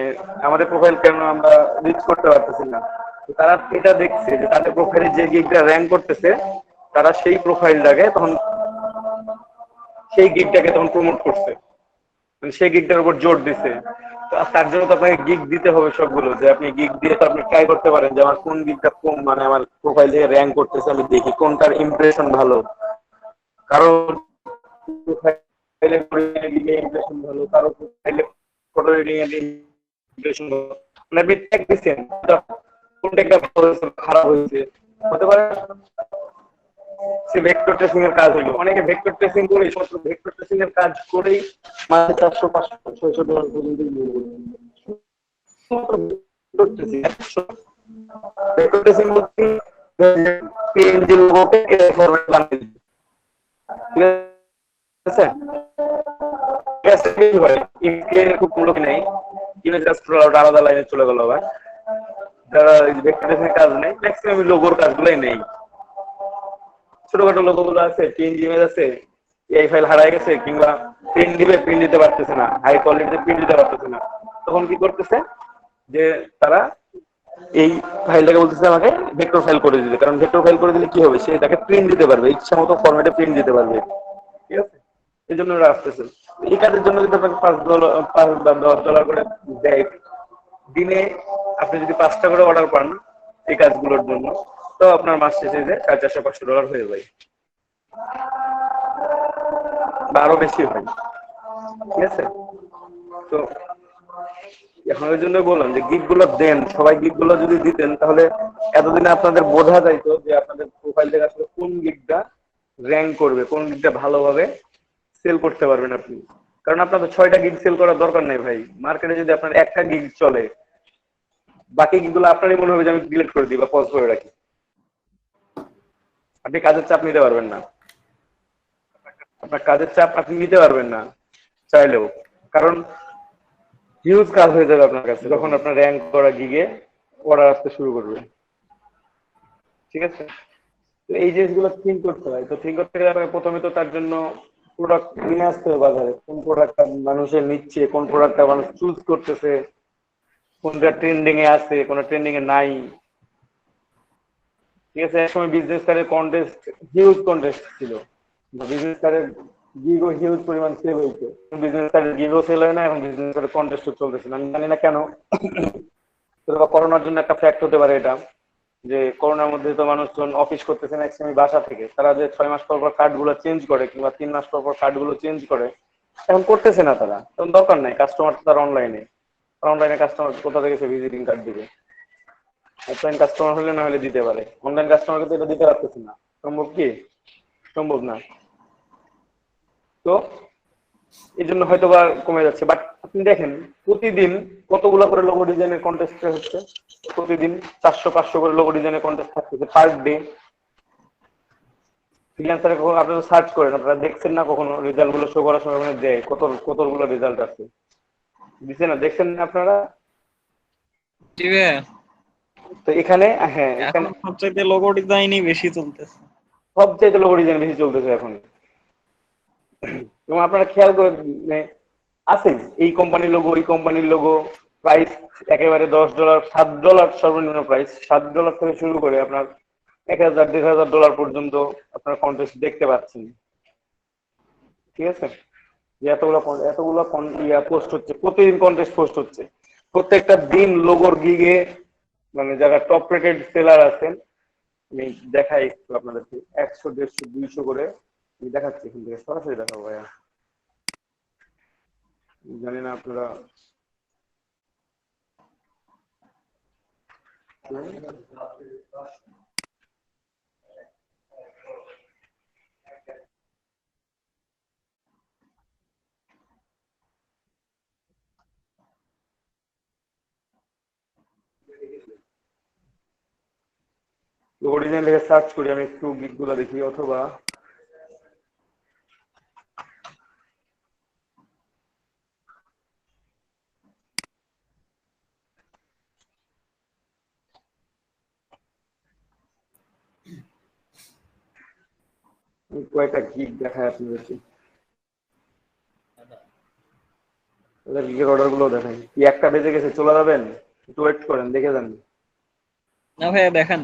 আমাদের প্রোফাইল কেন আমরা রিচ করতে পারতেছি না? তো তারা এটা দেখছে যে তাদের প্রোফাইলে যে গিগটা র্যাঙ্ক করতেছে, তারা সেই প্রোফাইলটাকে তখন সেই গিগটাকে তখন প্রমোট করছে, মানে সেই গিগটার উপর জোর দিছে। তো তার জন্য তো আপনাকে গিগ দিতে হবে সবগুলো, যে আপনি গিগ দিয়ে তো আপনি ট্রাই করতে পারেন যে আমার কোন গিগটা কম, মানে আমার প্রোফাইল থেকে র্যাঙ্ক করতেছে, আমি দেখি কোনটার ইমপ্রেশন ভালো। কারো প্রোফাইলে ইমপ্রেশন ভালো, কারো প্রোফাইলে ফটো এডিটিং এর ইমপ্রেশন ভালো, মানে আপনি ট্যাগ দিচ্ছেন কোনটা একটা ভালো হয়েছে খারাপ হয়েছে, হতে পারে সে ভেক্টর ট্রেসিং এর কাজ হলো। অনেকে ভেক্টর ট্রেসিং করে, শুধু ভেক্টর ট্রেসিং এর কাজ করেই মাসে 400 500 600 ডলার পর্যন্ত ভেক্টর ট্রেসিং বলতে পিএনজি লোগোকে ফরম্যাট বানিয়ে দিচ্ছে। ঠিক আছে, খুব মূলক নেই, ইমেজ রাস্ট্রার আলাদা লাইনে চলে গেল। আবার যারা ভেক্টর ট্রেসিং কাজ নেই, ম্যাক্সিমাম লোগোর কাজগুলোই নেই। ছোটখাটো লোগো গুলো আছে, পিএনজি ইমেজ আছে, এই ফাইল হারায় গেছে, কিংবা প্রিন্ট দিবে, প্রিন্ট দিতে পারতেছে না, হাই কোয়ালিটিতে প্রিন্ট দিতে পারতেছে না, তখন কি করতেছে যে তারা এই ফাইলটাকে বলতেছে আমাকে ভেক্টর ফাইল করে দিতে। কারণ ভেক্টর ফাইল করে দিলে কি হবে, সে তাকে প্রিন্ট দিতে পারবে, ইচ্ছা মতো ফরম্যাটে প্রিন্ট দিতে পারবে। ঠিক আছে, এই জন্য ওরা আসতেছে। এই কাজের জন্য যদি আপনাকে $5 বা $10 করে দেয় দিনে, আপনি যদি 5টা করে অর্ডার পান এই কাজগুলোর জন্য, তো আপনার মাস শেষে যে $400-500 হয়ে যায়, বা আরো বেশি হয়। ঠিক আছে, তো এখন ওই জন্য বললাম যে গিগ গুলো দেন, সবাই গিগ গুলো যদি দিতেন তাহলে এতদিনে আপনাদের বোঝা যাইতো যে আপনাদের প্রোফাইল থেকে আসলে কোন গিগটা র্যাঙ্ক করবে, কোন গিগটা ভালোভাবে সেল করতে পারবেন আপনি। কারণ আপনাদের 6টা গিগ সেল করার দরকার নেই ভাই। মার্কেটে যদি আপনার একটা গিগ চলে, বাকি গিগগুলো আপনারই মনে হবে যে আমি ডিলিট করে দিই বা পজ করে রাখি। আপনি কাজের চাপ নিতে পারবেন না, আপনার কাজের চাপ আপনি নিতে পারবেন না চাইলেও, কারণ হিউজ কাজ হয়ে যাবে আপনার কাছে যখন আপনার র্যাঙ্ক করা গিগে অর্ডার আসতে শুরু করবে। ঠিক আছে? তো এই জিনিসগুলো থিঙ্ক করতে হয়। তো থিঙ্ক করতে গেলে আপনাকে প্রথমে তো তার জন্য প্রোডাক্ট নিয়ে আসতে হবে বাজারে, কোন প্রোডাক্টটা মানুষের নিচ্ছে, কোন প্রোডাক্টটা মানুষ চুজ করতেছে, কোনটা ট্রেন্ডিং এ আছে, কোন ট্রেন্ডিং এ নাই। ঠিক আছে? একসময় বিজনেস কার্ডের কন্টেস্ট, হিউজ কন্টেস্ট ছিল, বিজনেস কার্ডের গিগও হিউজ পরিমাণ সেল হয়েছে। বিজনেস কার্ডের গিগও সেল হয় না, এখন বিজনেস কার্ডের কন্টেস্টও চলতেছে না, আমি জানি না কেন। করোনার জন্য একটা ফ্যাক্ট হতে পারে এটা, যে করোনার মধ্যে তো মানুষজন অফিস করতেছে না একসময় বাসা থেকে, তারা যে 6 মাস পর পর কার্ড গুলো চেঞ্জ করে কিংবা 3 মাস পর পর কার্ড গুলো চেঞ্জ করে, এখন করতেছে না তারা, তখন দরকার নাই, কাস্টমার তো তার অনলাইনে, অনলাইনে কাস্টমার কোথা থেকে সে ভিজিটিং কার্ড দিবে? অফলাইন কাস্টমার হলে না হলে দিতে পারে, অনলাইন কাস্টমারকে তো এটা দিতে পারতেছে না, সম্ভব কি? সম্ভব না। তো এই জন্য হয়তো বা কমে যাচ্ছে, বাট আপনি দেখেন প্রতিদিন কতগুলো করে লোগো ডিজাইনের কন্টেস্ট হচ্ছে, প্রতিদিন 400-500 করে লোগো ডিজাইনের কন্টেস্ট থাকতেছে পার ডে। ফ্রিল্যান্সারে কখনো আপনারা সার্চ করেন, আপনারা দেখছেন না কখনো রেজাল্ট গুলো শো করার সময় ওখানে দেয় কতগুলো রেজাল্ট আছে, দিচ্ছে না? দেখছেন না আপনারা? তো এখানে হ্যাঁ, এখন এখানে সবচেয়ে লোগো ডিজাইনই বেশি চলতেছে। সবচেয়ে লোগো ডিজাইন বেশি চলতেছে এখন। এবং আপনারা খেয়াল করে আছে এই কোম্পানির লোগো, এই কোম্পানির লোগো, প্রাইস একেবারে $10, $7 সর্বনিম্ন প্রাইস, $7 থেকে শুরু করে আপনার 1000-1500 পর্যন্ত আপনার কন্টেস্ট দেখতে পাচ্ছেন। ঠিক আছে? যে এতগুলো পোস্ট হচ্ছে, প্রতিদিন কন্টেস্ট পোস্ট হচ্ছে, প্রত্যেকটা দিন লোগোর গিগে মানে যারা টপ রেটেড সেলার আছেন, আমি দেখাই একটু আপনাদেরকে, 100, 150, 200 করে আমি দেখাচ্ছি, এখান থেকে সরাসরি দেখাবো ভাইয়া, জানি না আপনারা লোগো ডিজাইন লিখে সার্চ করি, আমি একটু গিগগুলো দেখি, অথবা কয়েকটা গিগ দেখায় আপনাদেরকে, গিগের অর্ডার গুলো দেখাই। কি 1টা বেজে গেছে, চলে যাবেন? একটু ওয়েট করেন, দেখে যান। না ভাইয়া দেখান।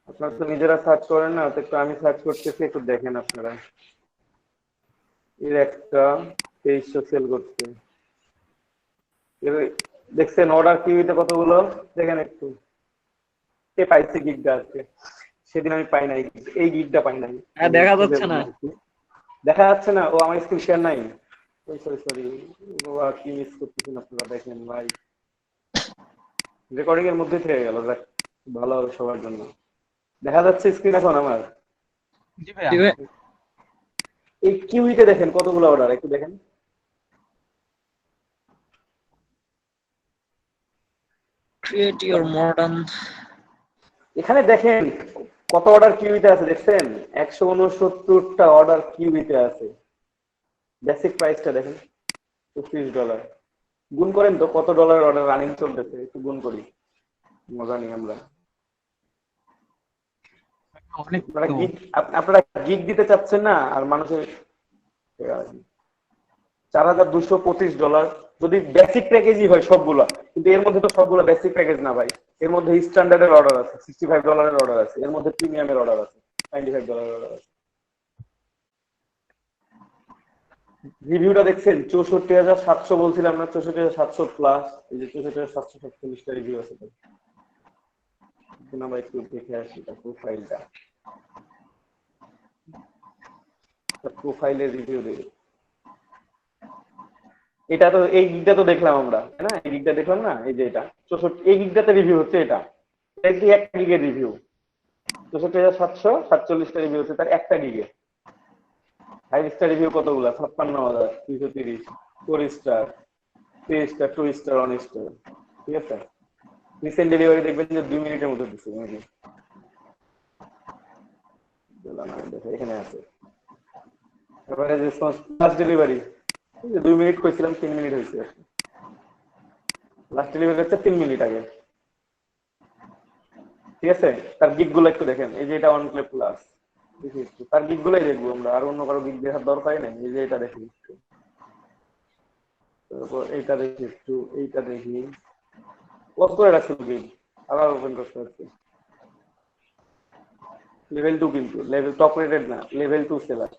আপনারা তো নিজেরা সার্চ করেন না, তো একটু আমি সার্চ করতেছি, একটু দেখেন আপনারা। এর একটা 2300 সেল করছে, দেখছেন অর্ডার কিউতে কতগুলো? দেখেন একটু, কে পাইছে গিগটা আজকে? সেদিন আমি পাই নাই, এই গিগটা পাই নাই। দেখা যাচ্ছে না। দেখা যাচ্ছে না? ও আমার স্ক্রিন শেয়ার নাই, সরি সরি, কি মিস করতেছেন আপনারা, দেখেন ভাই, রেকর্ডিং এর মধ্যে থেকে গেল, ভালো হবে সবার জন্য। দেখা যাচ্ছে স্ক্রিন এখন আমার? জি ভাইয়া। এই কিউইতে দেখেন কতগুলো অর্ডার, একটু দেখেন। ক্রিয়েট ইওর মডার্ন, এখানে দেখেন কত অর্ডার কিউইতে আছে, দেখছেন? 169টা অর্ডার কিউইতে আছে। বেসিক প্রাইসটা দেখেন, $25। গুণ করেন তো কত ডলারের অর্ডার রানিং চলতেছে, একটু গুণ করি, মজা নিই আমরা। আপনারা গিগ দিতে চাচ্ছেন না, আর মানুষের $4225, যদি বেসিক প্যাকেজই হয় সবগুলা, কিন্তু এর মধ্যে তো সবগুলা বেসিক প্যাকেজ না ভাই, এর মধ্যে স্ট্যান্ডার্ডের অর্ডার আছে, $65 অর্ডার আছে, এর মধ্যে প্রিমিয়ামের অর্ডার আছে, $95 অর্ডার আছে। রিভিউটা দেখছেন? 64,700 বলছিলাম না, 64,700 প্লাস, এই যে 64,747টা রিভিউ আছে। ভাই একটু দেখে আসি তার প্রোফাইলটা, প্রোফাইলের রিভিউ দেখি। এটা তো, এই গিগটা তো দেখলাম আমরা, তাই না? এই গিগটা দেখলাম না, এই যে এটা 64, এই গিগটাতে রিভিউ হচ্ছে, এটা একটা গিগের রিভিউ 64,747টা রিভিউ হচ্ছে তার একটা গিগে। 5 স্টার রিভিউ কতগুলো? 56,230, 4 স্টার, 3 স্টার, 2 স্টার, 1 স্টার। ঠিক আছে? রিসেন্ট ডেলিভারি দেখবেন যে 2 মিনিটের মধ্যে দিচ্ছে, এখানে আছে। এবারে রেসপন্স ফাস্ট ডেলিভারি 2 মিনিট কইছিলাম, 3 মিনিট হয়েছে, লাস্ট ডেলিভারি হচ্ছে 3 মিনিট আগে। ঠিক আছে, তার গিগ গুলো একটু দেখেন। এই যে এটা অনক্লেভ প্লাস, দেখি একটু তার গিগ গুলোই দেখবো আমরা, আর অন্য কারো গিগ দেখার দরকারই নেই। এই যে এটা দেখি একটু, তারপর এইটা দেখি একটু, এইটা দেখি কত করে রাখছে গিগ, আবার ওপেন করতে হচ্ছে। লেভেল 2 কিন্তু, লেভেল টপ রেটেড না, লেভেল 2 সেলার।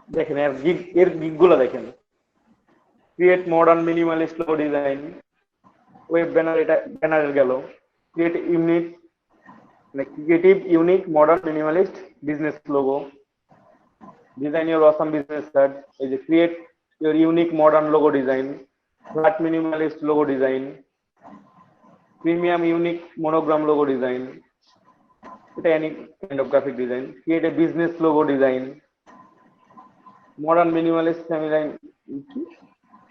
দেখেন এর গিগ গুলো দেখেন। Create modern minimalist logo design, web banner, এটা ব্যানারের গেল। ক্রিয়েট ইউনিক, মানে creative unique modern minimalist business logo, design your awesome business card. এই যে create your unique modern logo design, flat minimalist logo design, premium unique monogram logo design, এটা any kind of graphic design. Create a business logo design, modern minimalist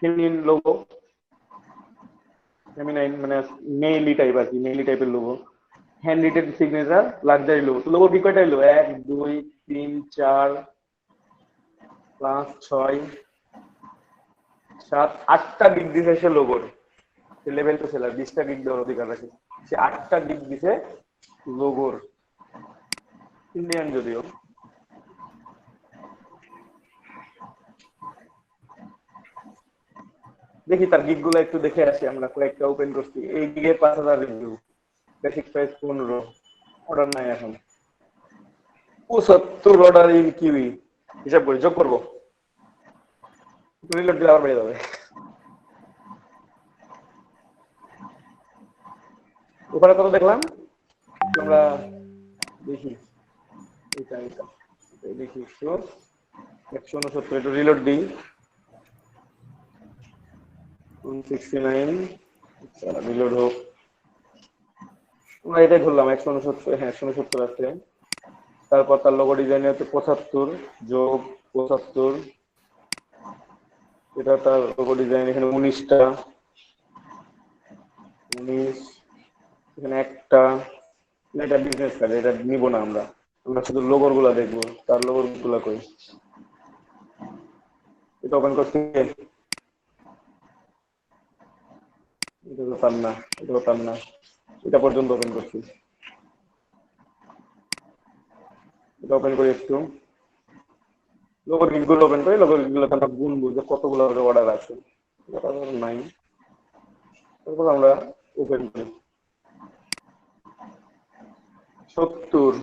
feminine logo, feminine মানে মেইলি type আর কি, মেইলি টাইপের logo. Hand written signature luxury logo. তো logo কি কয়টা এলো? 1 2 3 4 5 6 7 8টা gig দিছে সে লোগোর। সে level 2 seller 20টা gig দেওয়ার অধিকার রাখে। সে 8টা গিগ দিছে লোগোর, ইন্ডিয়ান যদিও। দেখি তার গিগ গুলো একটু দেখে আসি আমরা, কয়েকটা ওপেন করছি। এই গিগে 5000 রিভিউ, বেসিক প্রাইস 15, অর্ডার নাই এখন। 75 অর্ডার ইন কিউই, হিসাব করে যোগ করবো, রিলোড দিলে আবার বেড়ে যাবে। ওখানে কত দেখলাম আমরা, দেখি এটা এটা দেখি একটু 169, একটু রিলোড দিই। 169 রিলোড হোক, আমরা এটাই ধরলাম 169। হ্যাঁ 169 আছে। তারপর তার লোগো ডিজাইন হচ্ছে 75 যোগ 75, এটা তার লোগো ডিজাইন। এখানে 19টা, 19, এখানে একটা। এটা বিজনেস কার্ড, এটা নিব না আমরা, আমরা শুধু লোগোর গুলা দেখবো। তার লোগোর গুলা কই, এটা ওপেন করছি। এটা তো তার না, এটাও তার না, এটা পর্যন্ত ওপেন করছি। এটা ওপেন করি একটু, লোগোর গিগগুলো ওপেন করি। লোগোর গিগগুলো আমরা গুনবো যে কতগুলো অর্ডার আছে, নাই। তারপর আমরা ওপেন করি। 70,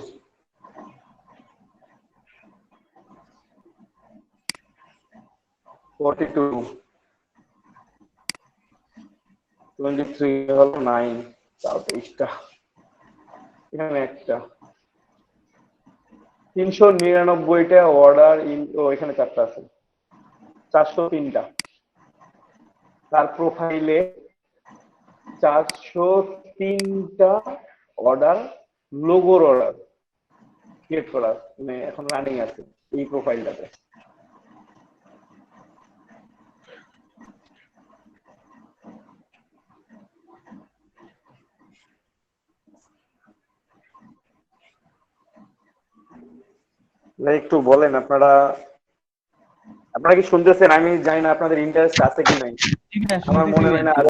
42, 23 হলো 9, 23টা, এখানে একটা। 399টা অর্ডার ইন, ও এখানে 4টা আছে, 403টা। তার প্রোফাইলে 403টা অর্ডার, লোগোর অর্ডার ক্রিয়েট করা, মানে এখন রানিং আছে এই প্রোফাইলটাতে। একটু বলেন আপনারা, আপনারা কি শুনতেছেন? আমি জানি না আপনাদের ইন্টারেস্ট আছে কি নাই, ঠিক আছে, আমার মনে হয় না।